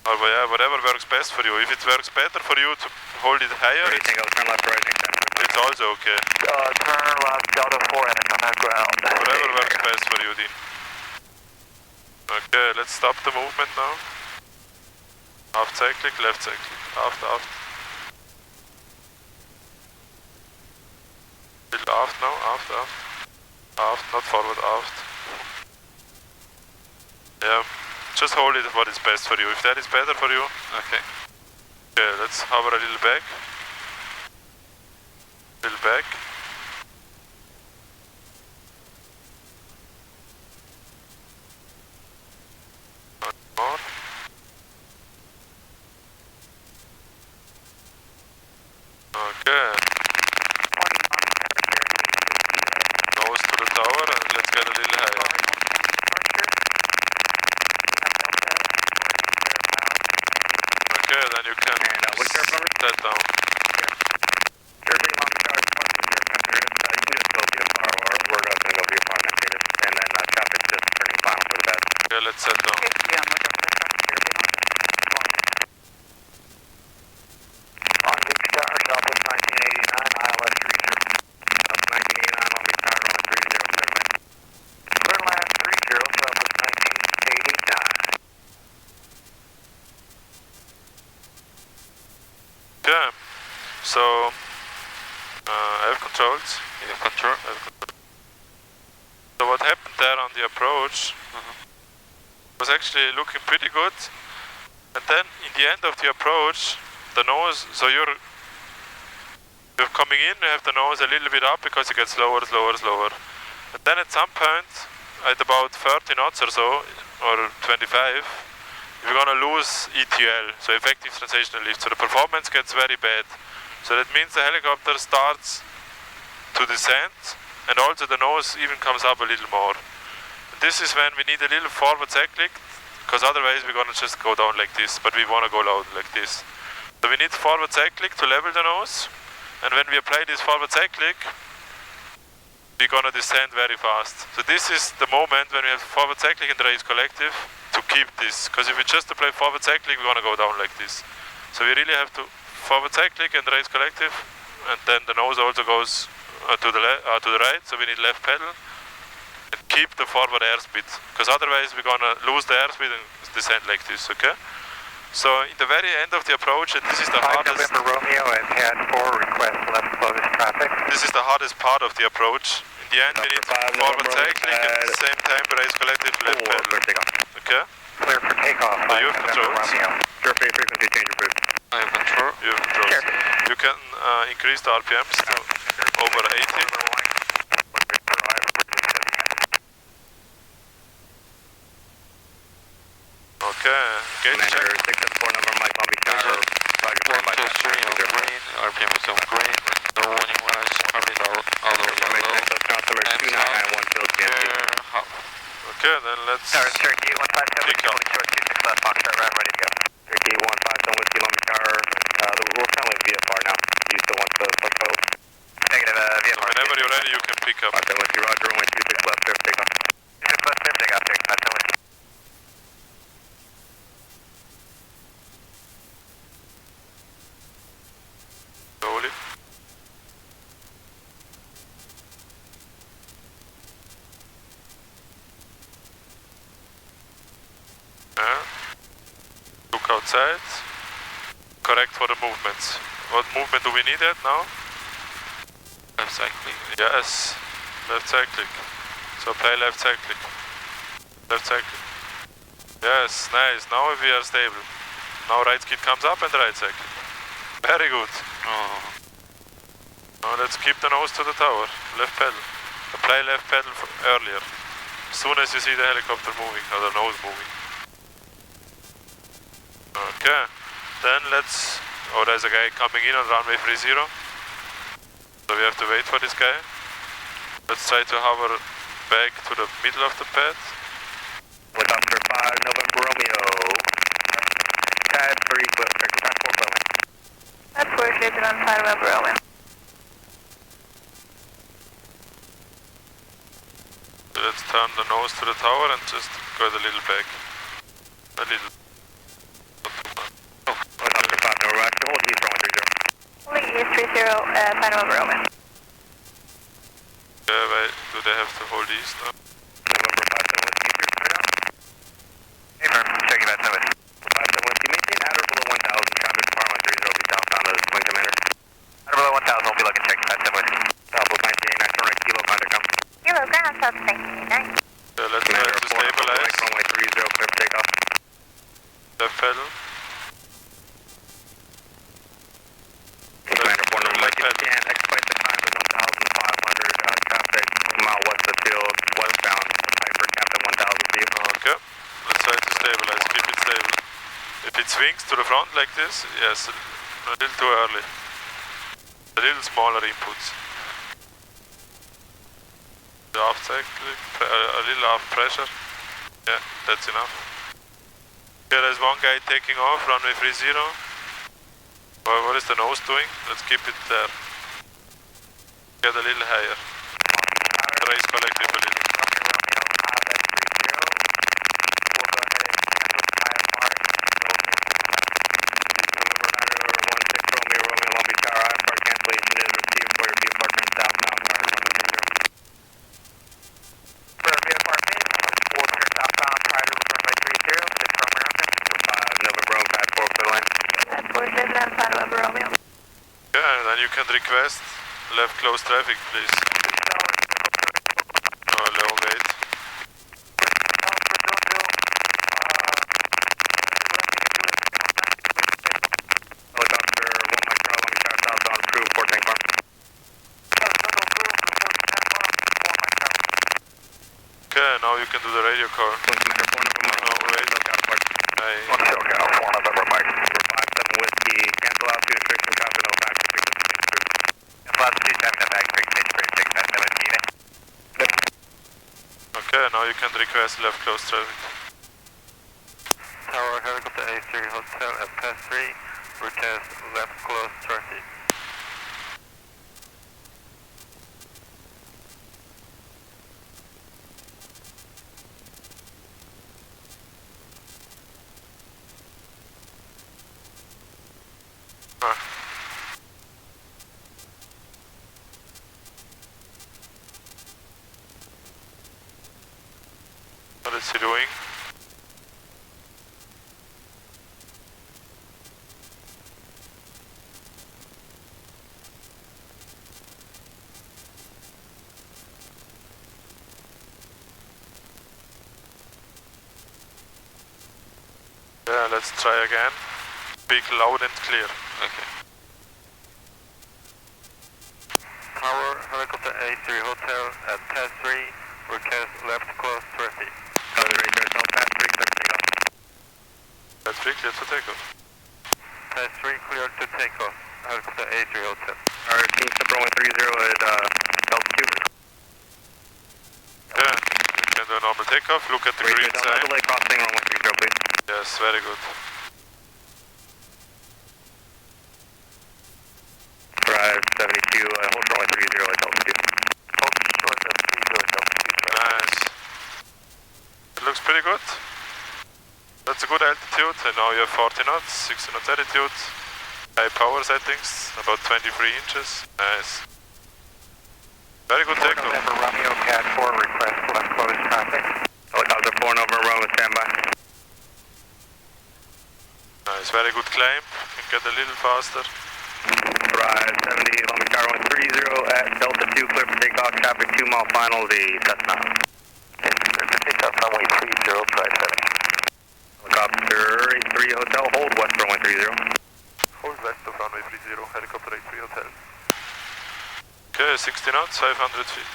Speaker 1: Or yeah, whatever works best for you. If it works better for you to hold it higher,
Speaker 4: Turn left, right,
Speaker 1: it's also okay.
Speaker 5: Turn left, Delta 4 and it's on that ground.
Speaker 1: Whatever works best for you, Dean. Okay, let's stop the movement now. Aft cyclic, left cyclic. Aft, aft. Still aft now, aft, aft. Aft, not forward, aft. Yeah, just hold it what is best for you. If that is better for you, okay. Okay, let's hover a little back. Little back. More. Okay. Nose to the tower and let's get a little higher. Okay, then you can set down. Okay, let's set down.
Speaker 5: Long Beach Tower, Southwest 1989, ILS 30. Clear land 30, Southwest 1989.
Speaker 1: Yeah, so air controls.
Speaker 2: Yeah, control.
Speaker 1: So what happened there on the approach was actually looking pretty good, and then in the end of the approach, the nose, so you're We're coming in, we have the nose a little bit up because it gets slower, slower, slower. And then at some point, at about 30 knots or so, or 25, we're gonna lose ETL, so effective translational lift. So the performance gets very bad. So that means the helicopter starts to descend, and also the nose even comes up a little more. And this is when we need a little forward cyclic, because otherwise we're gonna just go down like this, but we wanna go loud like this. So we need forward cyclic to level the nose, and when we apply this forward cyclic, we're gonna descend very fast. So this is the moment when we have forward cyclic and raise collective to keep this, because if we just apply forward cyclic, we're gonna go down like this. So we really have to forward cyclic and raise collective, and then the nose also goes to the right, so we need left pedal, and keep the forward airspeed, because otherwise we're gonna lose the airspeed and descend like this, okay? So in the very end of the approach, and this is the hardest...
Speaker 5: November Romeo and pad 4, request left closest traffic.
Speaker 1: This is the hardest part of the approach. In the end, we need forward cyclic and at the same time raise collective left pedal. Okay?
Speaker 5: Clear for takeoff.
Speaker 1: So you have control.
Speaker 4: Surface frequency change approved.
Speaker 2: I have control.
Speaker 1: You have control.
Speaker 5: Sure.
Speaker 1: You can increase the RPMs to over 80. Okay, gauge check.
Speaker 4: Commander 674 number Mike Long Beach Tower. Roger,
Speaker 2: 123 on green, RPM is on green, no warning lights, orbit out of yellow,
Speaker 4: Customer 2991 field GMT.
Speaker 1: Okay, then let's
Speaker 5: Cherokee 157,
Speaker 1: pick up.
Speaker 5: short 26 left, Foxtrot, round, ready to go.
Speaker 4: Cherokee 157 Whiskey Long Beach Tower. We're currently VFR now. Do you still want the postcode?
Speaker 5: Negative, VFR.
Speaker 1: Whenever you're ready, you can pick up.
Speaker 4: 57 Whiskey Roger, runway 26 left, clear for takeoff.
Speaker 5: 26 left, clear for takeoff, Cherokee 57 Whiskey.
Speaker 1: Slowly. Look outside. Correct for the movements. What movement do we need at now?
Speaker 2: left cycling.
Speaker 1: Yes, left cyclic. So play left cyclic. Left cyclic. Yes, nice. Now we are stable. Now right skid comes up and right cyclic. Very good.
Speaker 2: Oh.
Speaker 1: Now let's keep the nose to the tower. Left pedal. Apply left pedal earlier. As soon as you see the helicopter moving, or the nose moving. Okay. Then let's... Oh, there's a guy coming in on runway 30. So we have to wait for this guy. Let's try to hover back to the middle of the pad.
Speaker 4: With Oscar 5 November Romeo. Pad 3, clear for takeoff. Pad 4 Boeing.
Speaker 6: That's where it's on 5 November Romeo.
Speaker 1: So let's turn the nose to the tower and just go a little back. A little.
Speaker 4: With Oscar 5 November Romeo. Hold Heathrow 130.
Speaker 6: Holding East 30, 5 November Romeo.
Speaker 1: Wait, do they have to hold east now?
Speaker 4: November 57 Whiskey, clear straight out.
Speaker 5: Hey, firm, Cherokee 57 Whiskey.
Speaker 4: 57 Whiskey, maintain at or below 1,000. Traffic department 30 be southbound of the Twin Commander.
Speaker 5: At or below 1,000, we'll be looking Cherokee 57 Whiskey.
Speaker 4: Southwest 98, turn right, kilo, contact come.
Speaker 6: Kilo, ground south 69.
Speaker 1: Let's try
Speaker 4: Commander
Speaker 1: to
Speaker 4: 4,
Speaker 1: stabilize.
Speaker 4: runway 30, clear for takeoff.
Speaker 1: Left pedal.
Speaker 4: Commander 4, number
Speaker 1: Left
Speaker 4: Mike, if you
Speaker 1: pedal.
Speaker 4: can, expedite the time to 1,500, traffic, mile west of field, westbound, Piper, Captain 1,000 to you.
Speaker 1: Okay. Let's try to stabilize. Keep it stable. If it swings to the front like this, yes, a little too early. A little smaller inputs. The off cyclic, a little off pressure. Yeah, that's enough. Okay, there's one guy taking off, runway 30. What is the nose doing? Let's keep it there. Get a little higher. Raise collective a little.
Speaker 6: That's where it's on 5 November Romeo.
Speaker 1: Yeah, then you can request left close traffic, please. Low weight.
Speaker 4: Helicopter 1 Mike Charlie, southbound, approved, 14 farm.
Speaker 1: can do the radio call. No, wait. Hey.
Speaker 3: One SoCal, 4 November Mike.
Speaker 4: 57 Whiskey, cancel out to restriction, copy no back to
Speaker 3: Flat 27, back 6
Speaker 1: Okay, now you can request left close traffic.
Speaker 2: Tower helicopter A3 hotel at pass 3, request left close traffic.
Speaker 1: What is he doing? Yeah, let's try again. Speak loud and clear.
Speaker 2: Okay. Tower helicopter A3 hotel at pass 3, request left close traffic.
Speaker 1: That's free, clear to take off.
Speaker 2: Pass 3 clear to take off. Helicopter A3 hotel.
Speaker 4: Alright, Team Step 130 at Delta 2.
Speaker 1: Yeah, you can do a normal takeoff. Look at the green sign.
Speaker 4: Delay crossing runway 30, please.
Speaker 1: Yes, very good.
Speaker 4: Drive 72, hold runway 30 at Delta 2.
Speaker 1: Nice. It looks pretty good. That's a good altitude, and now you have 40 knots, 60 knots altitude. High power settings, about 23 inches. Nice. Very good takeoff.
Speaker 3: Romeo Cat 4, request left close traffic.
Speaker 4: Helicopter 4 November Romeo, standby.
Speaker 1: Nice, very good climb. Can get a little faster.
Speaker 4: Drive 70, Long Beach Tower 130 at Delta 2, clear for takeoff, traffic 2 mile final, the Cessna.
Speaker 3: Clear for takeoff, runway 30, drive 70.
Speaker 4: Helicopter 83 Hotel, hold west runway 30.
Speaker 1: Hold west of runway 30, helicopter 83 hotel. Okay, 60 knots, 500 feet.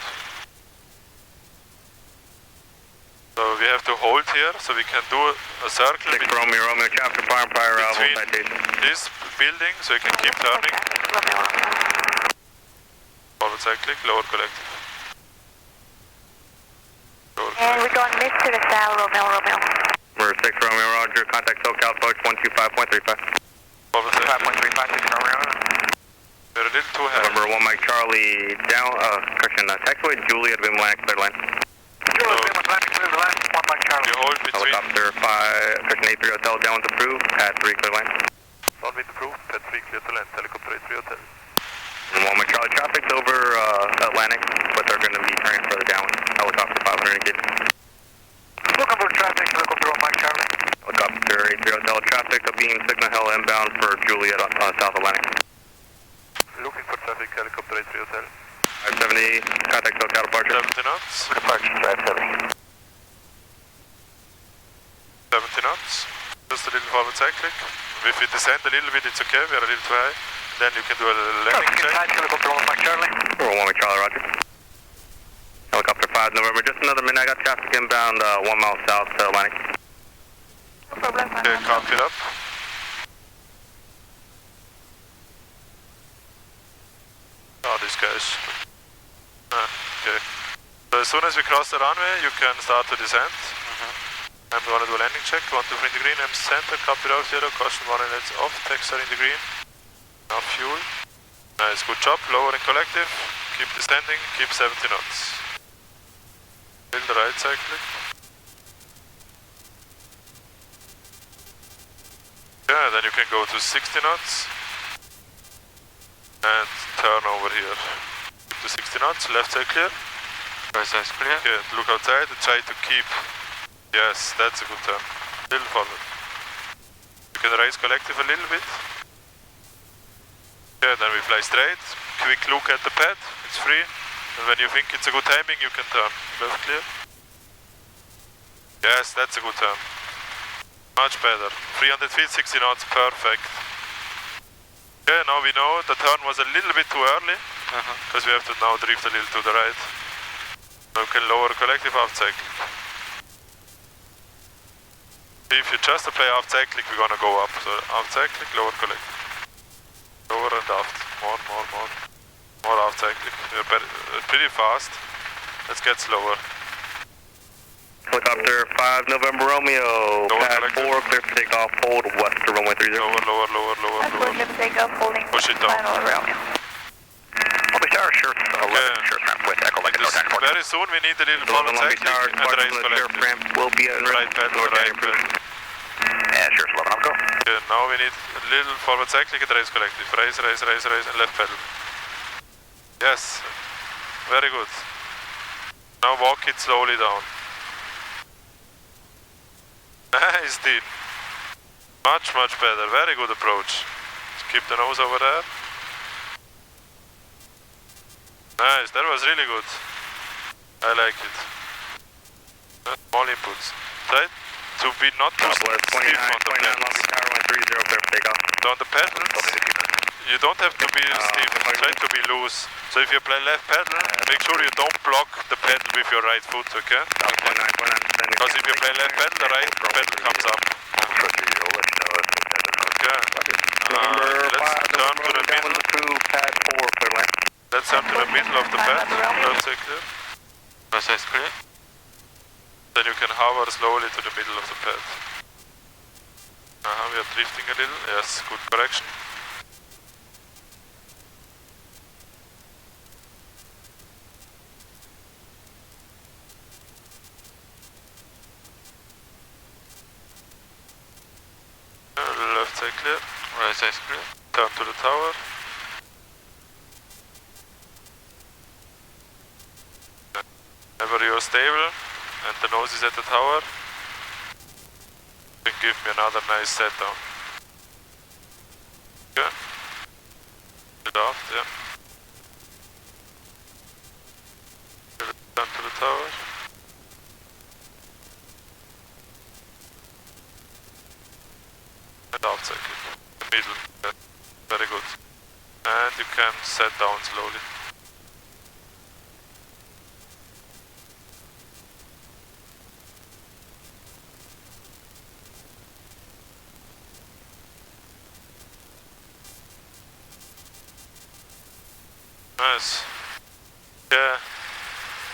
Speaker 1: So we have to hold here, so we can do a circle
Speaker 4: 6 Romeo, Romeo, chapter prior arrival
Speaker 1: between
Speaker 4: citation.
Speaker 1: this building, so you can keep turning. Forward cyclic, lower collective. Lower
Speaker 6: And we're going mid to the south, Romeo.
Speaker 4: We're 6 Romeo, roger, contact SoCal approach 125.35.
Speaker 1: Forward cyclic.
Speaker 3: 5.35, 6 Romeo.
Speaker 1: We're a little too heavy.
Speaker 4: November 1 Mike Charlie, down, correction, taxiway Juliet, Vim Atlantic, clear line.
Speaker 3: Juliet, Vim Atlantic, clear the line, 1 Mike Charlie.
Speaker 1: You hold between.
Speaker 4: Helicopter 5, correction 83 Hotel, downwind approved, pad 3, clear line.
Speaker 1: Downwind approved, pad 3 clear to land, helicopter 83 hotel.
Speaker 4: And 1 Mike Charlie, traffic's over Atlantic, but they're going to be turning further downwind. Helicopter 500 engaged.
Speaker 3: Looking for traffic, helicopter 1 Mike Charlie.
Speaker 4: Helicopter 83 Hotel, traffic, a beam signal hell inbound for Juliet on South Atlantic.
Speaker 1: Looking for traffic, helicopter 83 hotel.
Speaker 4: 570, contact SoCal departure.
Speaker 1: 70 knots.
Speaker 3: Departure, drive 70.
Speaker 1: 70 knots. Just a little forward cyclic. If we descend a little bit, it's okay. We are a little too high. Then you can do a landing
Speaker 3: Traffic
Speaker 1: check.
Speaker 3: inside, helicopter 1 Mike Charlie.
Speaker 4: 1 Mike Charlie, roger. Helicopter 5 November, just another minute. I got traffic inbound 1 mile south to Atlantic.
Speaker 6: No problem.
Speaker 1: Okay, calm it up. Oh, these guys. Okay. So as soon as we cross the runway, you can start to descend. I'm gonna do a landing check. 1, 2, 3 in the green. I'm center. Copy out 0. Caution 1 and it's off. Taxi in the green. Now fuel. Nice, good job. Lower and collective. Keep descending. Keep 70 knots. In the right cycling. Yeah, then you can go to 60 knots. And turn over here. To 60 knots, left side clear.
Speaker 2: Right side clear.
Speaker 1: Okay, look outside and try to keep. Yes, that's a good turn. Little forward. You can raise collective a little bit. Yeah, then we fly straight. Quick look at the pad, it's free. And when you think it's a good timing, you can turn. Left clear. Yes, that's a good turn. Much better. 300 feet, 60 knots, perfect. Okay, now we know the turn was a little bit too early, because we have to now drift a little to the right. Now we can lower collective out cycle. If you just apply aft cyclic, we're gonna go up. So aft cyclic, lower collective. Lower and aft. More. More aft cyclic. We're pretty fast. Let's get slower.
Speaker 4: Helicopter 5 November Romeo,
Speaker 1: Lower
Speaker 4: pad
Speaker 1: collective.
Speaker 4: 4, clear for takeoff, hold west of runway 30.
Speaker 1: Lower.
Speaker 6: That's what we take off holding
Speaker 1: Push it down.
Speaker 6: final Romeo.
Speaker 3: Long Beach Tower, sure. 11,
Speaker 1: Okay.
Speaker 3: sure, map with Echo like
Speaker 1: This,
Speaker 3: no time.
Speaker 1: very soon we need a little forward
Speaker 4: Long Beach
Speaker 1: cyclic
Speaker 4: Tower,
Speaker 1: and
Speaker 4: departure
Speaker 1: raise
Speaker 4: from the
Speaker 1: collective.
Speaker 4: ramp will be at
Speaker 1: Right pedal,
Speaker 4: north
Speaker 1: right
Speaker 4: apron.
Speaker 1: pedal.
Speaker 3: Yeah, sure, 11, I'll go.
Speaker 1: Okay, now we need a little forward cyclic and raise collective. Raise, and left pedal. Yes, very good. Now walk it slowly down. Nice, Dean. Much better. Very good approach. Just keep the nose over there. Nice, that was really good. I like it. Small inputs. Try to be not too
Speaker 4: Southwest
Speaker 1: stiff
Speaker 4: 29,
Speaker 1: on the
Speaker 4: 29, Long
Speaker 1: pedals.
Speaker 4: Beach Tower 130, clear for takeoff.
Speaker 1: On the pedals, you don't have to be stiff, try to be loose. So if you play left pedal, make sure you don't block the pedal with your right foot, okay? Because if you play left pedal, the right pedal comes up. Okay. Let's turn to the middle.
Speaker 3: Pad 4, clear land.
Speaker 1: Let's turn to the middle of the pad. Left side clear.
Speaker 2: Right side clear.
Speaker 1: Then you can hover slowly to the middle of the pad. We are drifting a little. Yes, good correction. Left side clear.
Speaker 2: Right side clear.
Speaker 1: Turn to the tower. Whenever you're stable and the nose is at the tower, you can give me another nice set down. Okay. Get off, yeah. Turn to the tower. And off cycle. The middle. Yeah. Very good. And you can set down slowly. Nice. Yeah,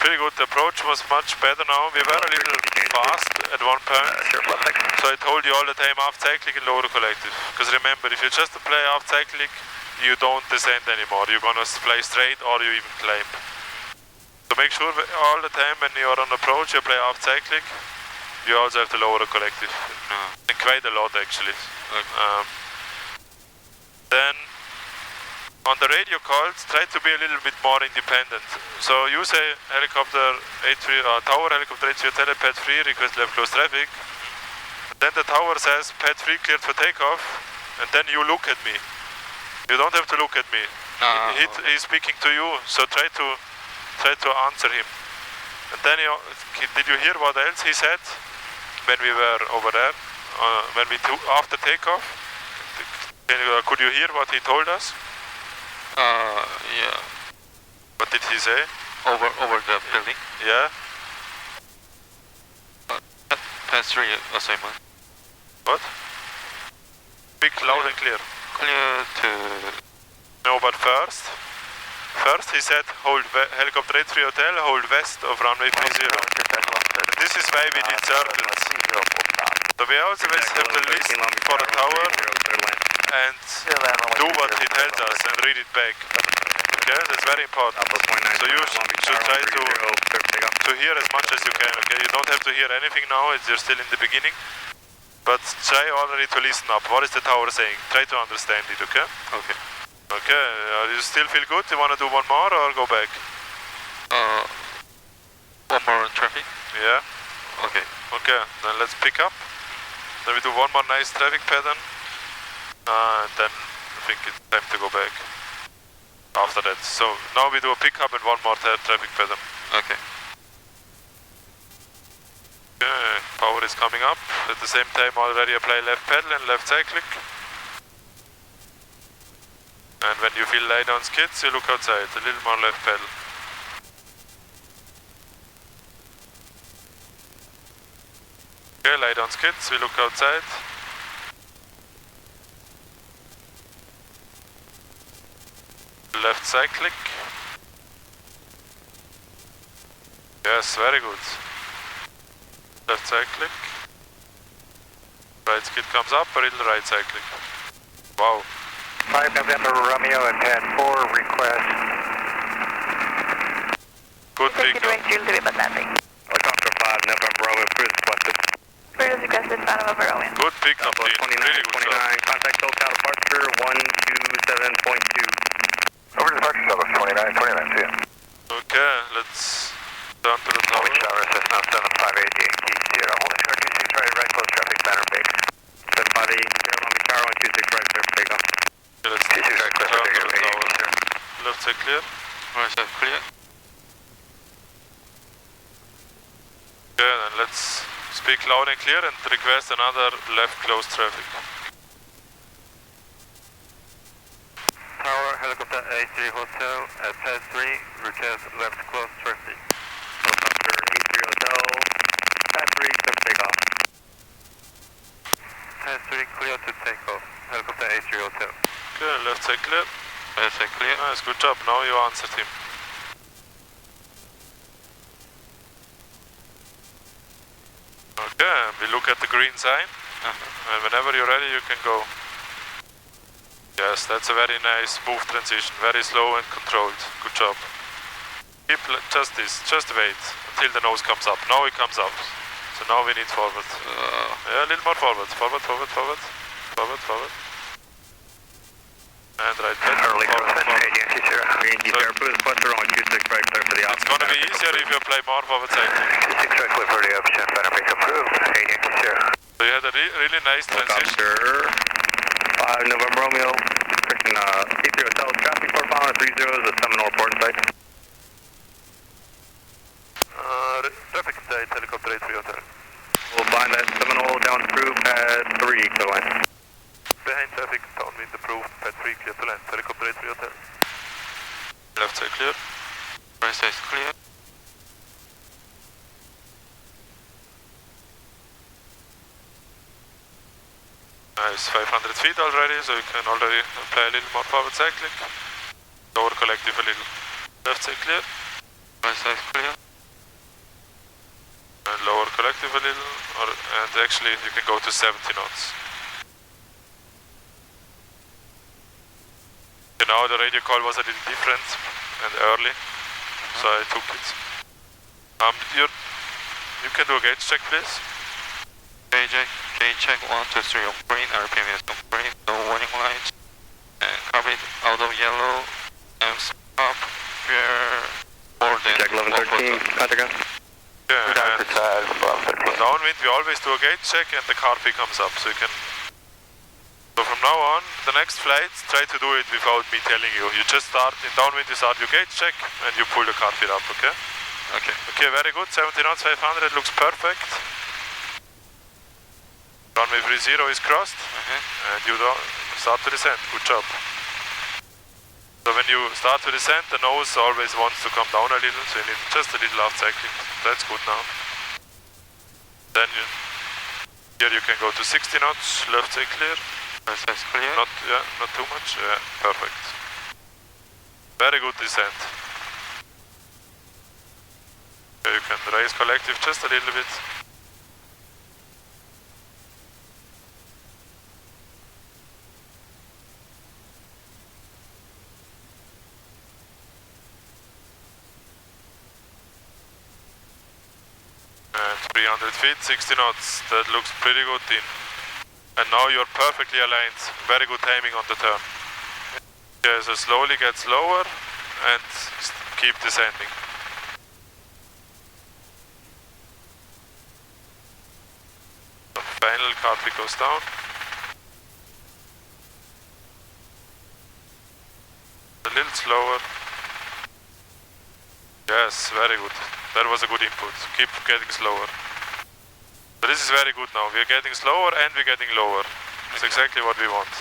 Speaker 1: pretty good. The approach was much better now. We were a little fast at one point. So I told you all the time aft cyclic and lower collective. Because remember, if you just play aft cyclic, you don't descend anymore. You're gonna fly straight or you even climb. So make sure all the time when you are on approach, you play aft cyclic. You also have to lower the collective. And quite a lot actually. Then on the radio calls, try to be a little bit more independent. So you say helicopter 83, tower helicopter 83 hotel, pad 3, request left close traffic. Then the tower says pad 3 cleared for takeoff, and then you look at me. You don't have to look at me. He's speaking to you, so try to answer him. And then did you hear what else he said when we were over there? When we took after takeoff? Could you hear what he told us?
Speaker 2: Yeah.
Speaker 1: What did he say?
Speaker 2: Over the building.
Speaker 1: Yeah?
Speaker 2: Pass 3 assignment.
Speaker 1: What? Speak loud and clear.
Speaker 2: Clear to...
Speaker 1: No, but first he said hold helicopter 83 hotel, hold west of runway 30. This is why we did circles. So we also have to listen for the tower and do what he tells us and read it back. Okay, that's very important. So you should try to hear as much as you can, okay? You don't have to hear anything now, you're still in the beginning. But try already to listen up. What is the tower saying? Try to understand it, okay?
Speaker 2: Okay.
Speaker 1: Okay, you still feel good? You want to do one more or go back?
Speaker 2: One more traffic?
Speaker 1: Yeah?
Speaker 2: Okay.
Speaker 1: Okay, then let's pick up. Then we do one more nice traffic pattern. And then I think it's time to go back after that. So now we do a pickup and one more traffic pattern.
Speaker 2: Okay.
Speaker 1: Okay, power is coming up. At the same time already apply left pedal and left cyclic. And when you feel light on skids, you look outside, a little more left pedal. Okay, lay down skids, we look outside. Left cyclic. Yes, very good. Left cyclic. Right skid comes up, a little right cyclic. Wow.
Speaker 5: 5 November Romeo at pad 4, request.
Speaker 1: Good
Speaker 6: Take
Speaker 1: pick
Speaker 6: it
Speaker 1: up.
Speaker 6: range 0 to Atlantic.
Speaker 3: Helicopter 5 November Romeo, cruise requested.
Speaker 6: Cruise requested 5 November Romeo.
Speaker 1: Good pick up,
Speaker 3: Southwest
Speaker 1: Dean.
Speaker 3: 29,
Speaker 1: Really good
Speaker 3: 29,
Speaker 1: stuff.
Speaker 3: contact SoCal departure 127.2.
Speaker 5: Over departure, Southwest 29, 29, see you.
Speaker 1: Okay, let's turn to the tower.
Speaker 5: Shower Cessna 758 Yankee Sierra, holding short 26 right close traffic, banner bake.
Speaker 3: 758 Sierra, Long Beach Tower, 126 right, clear for takeoff.
Speaker 1: Okay, let's
Speaker 5: 26 right, clear for
Speaker 1: turn to
Speaker 5: takeoff,
Speaker 1: the
Speaker 5: 8
Speaker 1: tower.
Speaker 5: Yankee Sierra.
Speaker 1: Left side clear.
Speaker 2: Right side clear.
Speaker 1: Okay, then let's speak loud and clear and request another left close traffic.
Speaker 2: Tower, helicopter A3 Hotel at pad 3, request left close traffic.
Speaker 3: Helicopter A3 Hotel, pad 3, clear for takeoff.
Speaker 2: Pad 3 clear to takeoff. Helicopter A3 Hotel.
Speaker 1: Okay, left side clear.
Speaker 2: Left side clear.
Speaker 1: Nice, good job. Now you answered him. Okay, we look at the green sign. And whenever you're ready, you can go. Yes, that's a very nice, smooth transition. Very slow and controlled. Good job. Keep just this. Just wait until the nose comes up. Now it comes up. So now we need forward. Yeah, a little more forward. Forward, forward, forward. Forward, forward. And right back.
Speaker 5: Early
Speaker 1: Forward,
Speaker 5: close,
Speaker 1: forward.
Speaker 5: 8 Yankee Sierra.
Speaker 3: Yankee Sierra, cruise requested on 26 right, clear for the
Speaker 1: It's
Speaker 3: opposite.
Speaker 1: gonna be easier if you apply more forward cycling.
Speaker 5: 26 right, clear for the option, banner bake approved, 8 Yankee Sierra.
Speaker 1: So you had a really nice transition.
Speaker 3: Helicopter 5 November Romeo, requesting A3 Hotel, traffic profile on 30 is a Seminole port site.
Speaker 1: Traffic state, helicopter A3 Hotel.
Speaker 3: We'll bind that Seminole down through pad 3, clear line.
Speaker 1: Behind traffic, downwind approved, pad 3 clear to land, helicopter A3 Hotel. Left side clear.
Speaker 2: Right side clear.
Speaker 1: Nice, 500 feet already, so you can already apply a little more forward cycling. Lower collective a little. Left side clear.
Speaker 2: Right side clear.
Speaker 1: And lower collective a little, and actually you can go to 70 knots. You know, the radio call was a little different and early, so I took it. You can do a gauge check, please.
Speaker 2: KJ, gauge check 1, 2, 3 on green, RPM is on green, no warning lights. And copy out of yellow, M's up, clear, more than
Speaker 3: Check 1113, contact ground.
Speaker 1: Yeah, and on downwind we always do a gauge check and the carpy comes up, so you can... So from now on, the next flights, try to do it without me telling you. You just start, in downwind you start your gauge check and you pull the carpy up, okay?
Speaker 2: Okay.
Speaker 1: Okay, very good, 70 knots, 500, looks perfect. Runway 30 is crossed, and you start to descend, good job. So when you start to descend, the nose always wants to come down a little, so you need just a little aft cycling. That's good now. Then here you can go to 60 knots, left side clear.
Speaker 2: Right side clear.
Speaker 1: Not too much, yeah, perfect. Very good descent. Okay, you can raise collective just a little bit. And 300 feet, 60 knots, that looks pretty good, Dean. And now you're perfectly aligned, very good timing on the turn. Okay, so slowly get slower and keep descending. The final carpy goes down. A little slower. Yes, very good. That was a good input. Keep getting slower. So this is very good now. We're getting slower and we're getting lower. That's exactly what we want.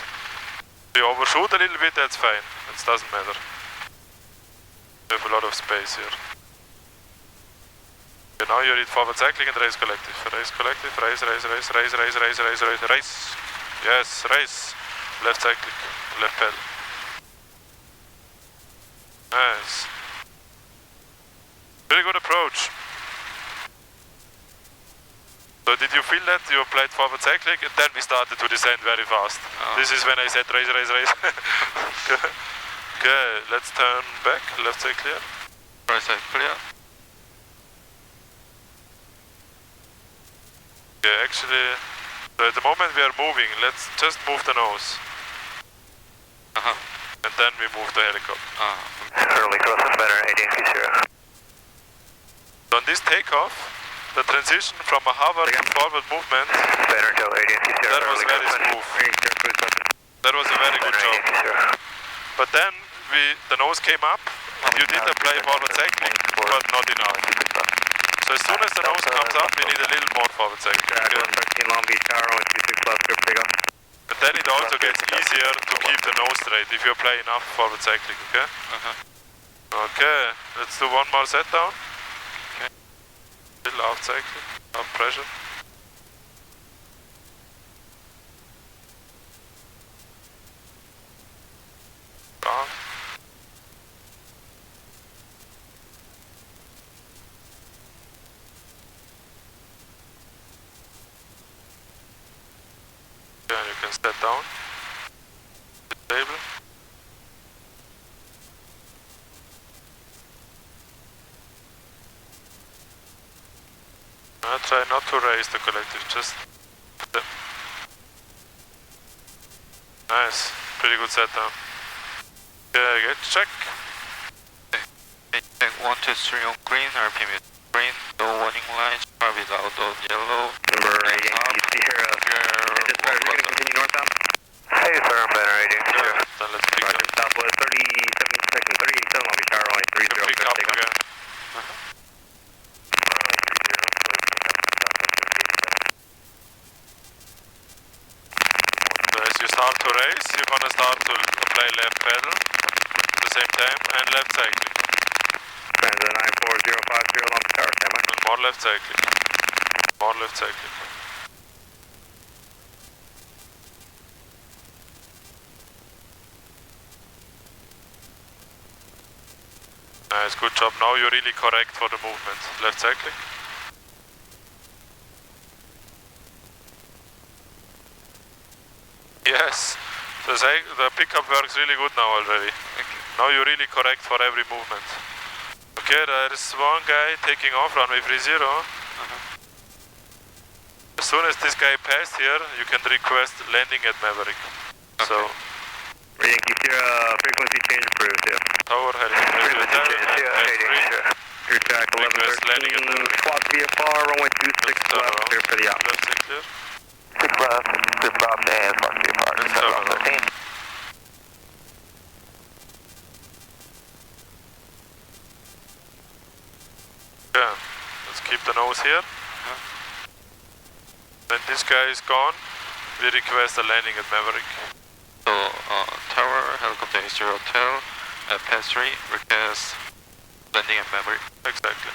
Speaker 1: If we overshoot a little bit, that's fine. It doesn't matter. We have a lot of space here. Okay, now you read forward cycling and race collective. Race collective, race. Yes, race. Left cycling, left pedal. Nice. Very good approach. So did you feel that? You applied forward cycling and then we started to descend very fast. This is when I said race. Okay, let's turn back. Left side clear.
Speaker 2: Right side clear.
Speaker 1: Okay, actually, so at the moment we are moving. Let's just move the nose. And then we move the helicopter.
Speaker 5: Early cross is better, 18
Speaker 1: So on this takeoff, the transition from a hover to forward movement,
Speaker 5: better till 18
Speaker 1: that was very smooth. That was a very good job. But then the nose came up, and you did apply forward cycling, but not enough. So as soon as the nose comes up, we need a little more forward cycling. Okay?
Speaker 3: 113 Long Beach Tower, 126 left, good takeoff.
Speaker 1: And then it also gets easier to keep the nose straight if you apply enough forward cycling, okay? Okay, let's do one more set down.
Speaker 2: Okay.
Speaker 1: Little out cycling, out pressure. Down. Yeah, you can step down. Stable. I try not to raise the collective, just nice, pretty good set down. Yeah, get check.
Speaker 2: Check 1, 2, 3 on green, RPM is green, no warning lights, car is out of yellow.
Speaker 3: Number 8, you see here, you're going to continue northbound?
Speaker 5: Hey, sir, I'm better, 18
Speaker 1: Yeah, then let's pick up.
Speaker 3: Southwest 37 Long Beach Tower, only 30,
Speaker 1: Pick up
Speaker 3: takeoff.
Speaker 1: again. So as you start to race, you're gonna start to apply left pedal at the same time and left cycling.
Speaker 3: Transit 94050 Long Beach Tower, stand by.
Speaker 1: And more left cycling. More left cycling. Nice, good job. Now you're really correct for the movement. Left cycling. Yes, the pickup works really good now already. Now you're really correct for every movement. Okay, there is one guy taking off, runway 30. As soon as this guy passed here, you can request landing at Maverick.
Speaker 2: Okay.
Speaker 1: So,
Speaker 3: Reading, keep your frequency change approved, yeah.
Speaker 1: tower helicopter,
Speaker 3: Clear track
Speaker 1: Request landing at
Speaker 3: 1113,
Speaker 1: Maverick.
Speaker 3: squawk VFR, runway 26 left, clear for the op.
Speaker 1: Left side clear.
Speaker 5: 6 left, good prop, and Fox VFR,
Speaker 1: Let's have a look.
Speaker 5: 13.
Speaker 1: Yeah, let's keep the nose here. When this guy is gone, we request a landing at Maverick.
Speaker 2: So, tower, helicopter is your hotel, pass 3, request landing at Maverick.
Speaker 1: Exactly.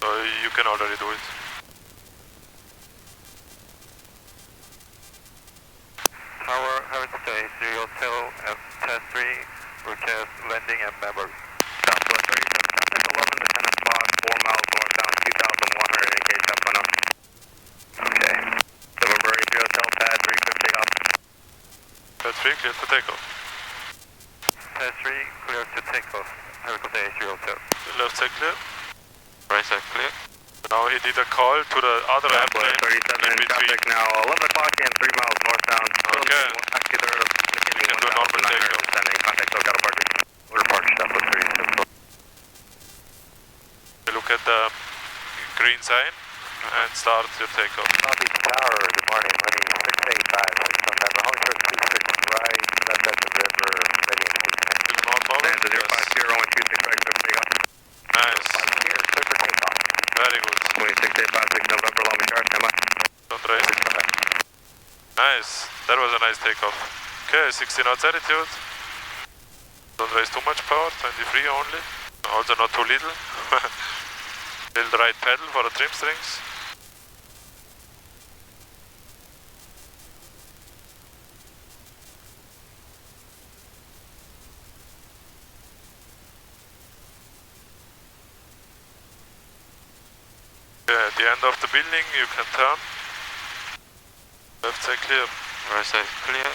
Speaker 1: So you can already do it.
Speaker 2: Tower, helicopter is your hotel, pass 3, request landing at Maverick.
Speaker 3: Southwest 37 traffic, 11 to 10 o'clock, 4 miles northbound, 2,100, engage up on up. Okay. November 80 Hotel, pad 3, good takeoff.
Speaker 1: That's free, clear to take off.
Speaker 2: Pass 3, clear to take off. Helicopter is your hotel.
Speaker 1: Left side clear.
Speaker 2: Right side clear.
Speaker 1: Now he did a call to the other airplane
Speaker 3: Southwest 37
Speaker 1: in between.
Speaker 3: traffic now, 11 o'clock and 3 miles northbound.
Speaker 1: Okay.
Speaker 3: Actually, they're
Speaker 1: You can do a normal takeoff.
Speaker 3: descending, contact Delgado Park. Order park, Southwest 37.
Speaker 1: You look at the green sign and start your takeoff.
Speaker 5: Long Beach Tower, good morning, running 685, 6 November, home short 26 right, left at the river, ready at 6.
Speaker 1: Still northbound?
Speaker 3: Stand to
Speaker 1: Yes.
Speaker 3: 050, runway 26 right, good takeoff.
Speaker 1: Nice.
Speaker 5: Here, clear for takeoff.
Speaker 1: Very good.
Speaker 3: 26856 November, Long Beach Tower, stand by.
Speaker 1: Don't raise. Nice. That was a nice takeoff. Okay, 60 knots attitude. Don't raise too much power, 23 only. Also not too little. Little right pedal for the trim strings. At the end of the building you can turn. Left side clear.
Speaker 2: Right side clear.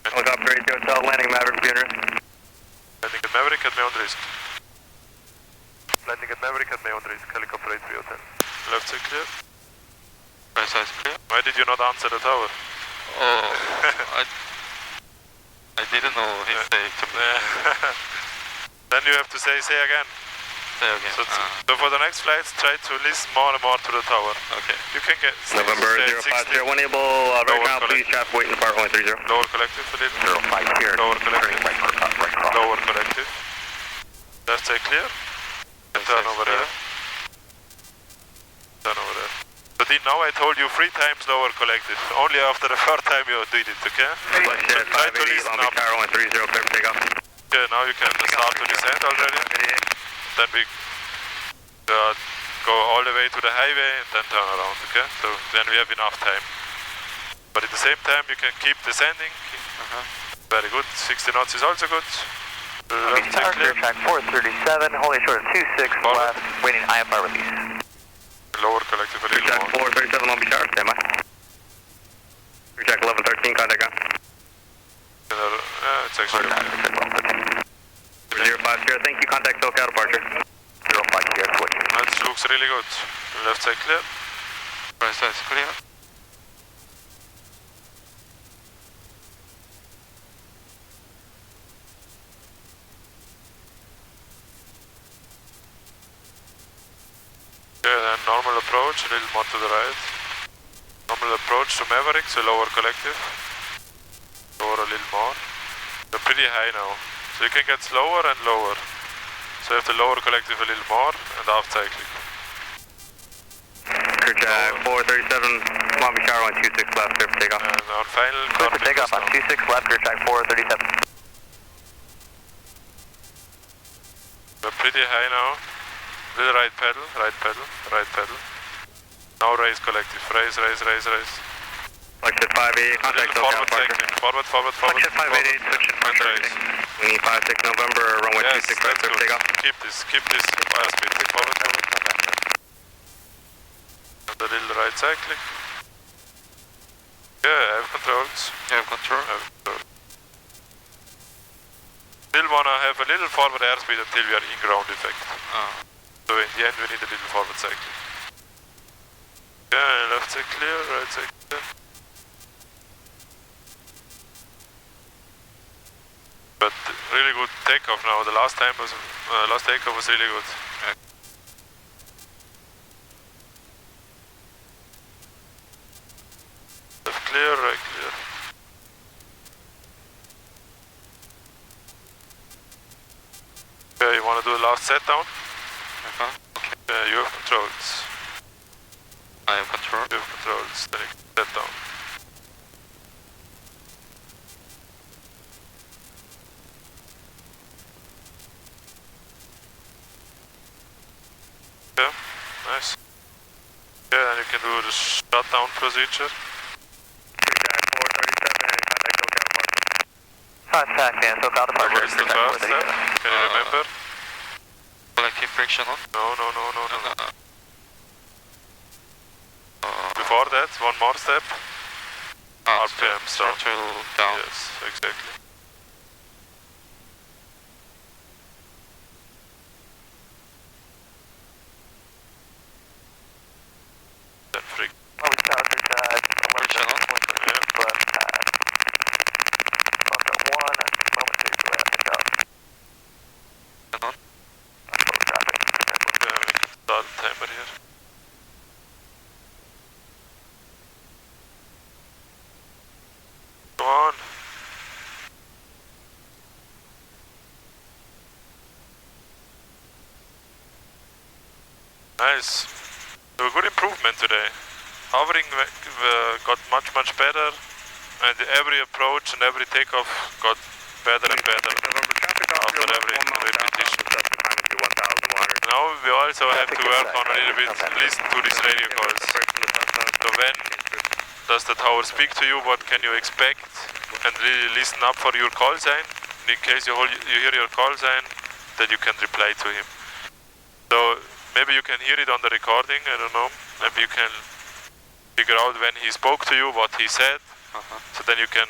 Speaker 3: Helicopter 32 Hotel, landing Maverick Buner.
Speaker 1: Landing at Maverick at my own risk. Landing at Maverick at my own risk. Helicopter 83 Hotel. Left side clear.
Speaker 2: Right side clear.
Speaker 1: Why did you not answer the tower?
Speaker 2: Oh, I didn't know he said to me.
Speaker 1: Then you have to say again.
Speaker 2: Say again.
Speaker 1: So for the next flights, try to listen more and more to the tower.
Speaker 2: Okay.
Speaker 1: You can get
Speaker 3: November 050, enable, right now please traffic waiting part 130.
Speaker 1: Lower collective a little.
Speaker 3: 05 here.
Speaker 1: Lower collective. Lower collective. Left side clear. And turn over there. Turn over there. But now I told you 3 times lower collective. Only after the 3rd time you did it, okay?
Speaker 3: So try to listen up. Tower 130, clear for takeoff.
Speaker 1: Okay, now you can start to descend already. Then we go all the way to the highway and then turn around, okay? So then we have enough time. But at the same time you can keep descending. Very good. 60 knots is also good. Left side clear.
Speaker 5: Track 437, holding short of 26 left, waiting IFR release.
Speaker 1: Lower collective a little
Speaker 3: Track
Speaker 1: more.
Speaker 3: 437, Long Beach Sharp, stand by. Track 1113, contact ground.
Speaker 1: It's actually okay.
Speaker 3: 050, thank you, contact SoCal departure.
Speaker 5: 050, switch.
Speaker 1: That looks really good. Left side clear.
Speaker 2: Right side clear.
Speaker 1: Okay, then normal approach, a little more to the right. Normal approach to Maverick, so lower collective. Lower a little more. They're pretty high now. So you can get slower and lower. So you have to lower collective a little more and aft cycling.
Speaker 3: Crew track 437, Long Beach Tower 126 left, clear for takeoff.
Speaker 1: And on final,
Speaker 5: Clear for takeoff on 26 left, clear track 437.
Speaker 1: we're pretty high now. Little right pedal, right pedal, right pedal. Now raise collective, raise.
Speaker 3: Flex at 58, contact SoCal
Speaker 1: Forward
Speaker 3: departure.
Speaker 1: cycling, forward.
Speaker 5: Flex at 588, switch at
Speaker 1: And raise.
Speaker 3: We need 56 November, runway
Speaker 1: Yes,
Speaker 3: 26
Speaker 1: that's
Speaker 3: left, clear for
Speaker 1: good.
Speaker 3: takeoff.
Speaker 1: Keep this airspeed, forward. And a little right cycling. Yeah, I have controls.
Speaker 2: You have control?
Speaker 1: Still wanna have a little forward airspeed until we are in ground effect.
Speaker 2: Oh.
Speaker 1: So in the end we need a little forward cycling. Yeah, left side clear, right side clear. But really good takeoff now. The last takeoff was really good. Left clear, right clear. Okay, you want to do the last set down?
Speaker 2: Okay.
Speaker 1: Yeah, you have controls.
Speaker 2: I have control.
Speaker 1: You have controls, then you can set down. Yeah, nice. Yeah, then you can do the shutdown procedure.
Speaker 3: Track 437, contact SoCal departure.
Speaker 5: Contact and SoCal departure.
Speaker 1: What is the first step? Can you remember?
Speaker 2: Collective friction on?
Speaker 1: No. Before that, one more step. RPM down.
Speaker 2: Throttle down.
Speaker 1: Yes, exactly. Then freak.
Speaker 5: Oh, we started
Speaker 2: Friction on? On?
Speaker 1: Yeah, we can start the timer here. Go on. Nice. So a good improvement today. Hovering got much better. And every approach and every takeoff got better and better
Speaker 3: November traffic off
Speaker 1: after
Speaker 3: your
Speaker 1: every
Speaker 3: 1 mile
Speaker 1: repetition.
Speaker 3: southbound to time to 1100.
Speaker 1: Now we also have to work on a little bit, listen to these radio calls. So when does the tower speak to you, what can you expect? And really listen up for your call sign. In case you hear your call sign, then you can reply to him. So maybe you can hear it on the recording, I don't know. Maybe you can figure out when he spoke to you, what he said. So then you can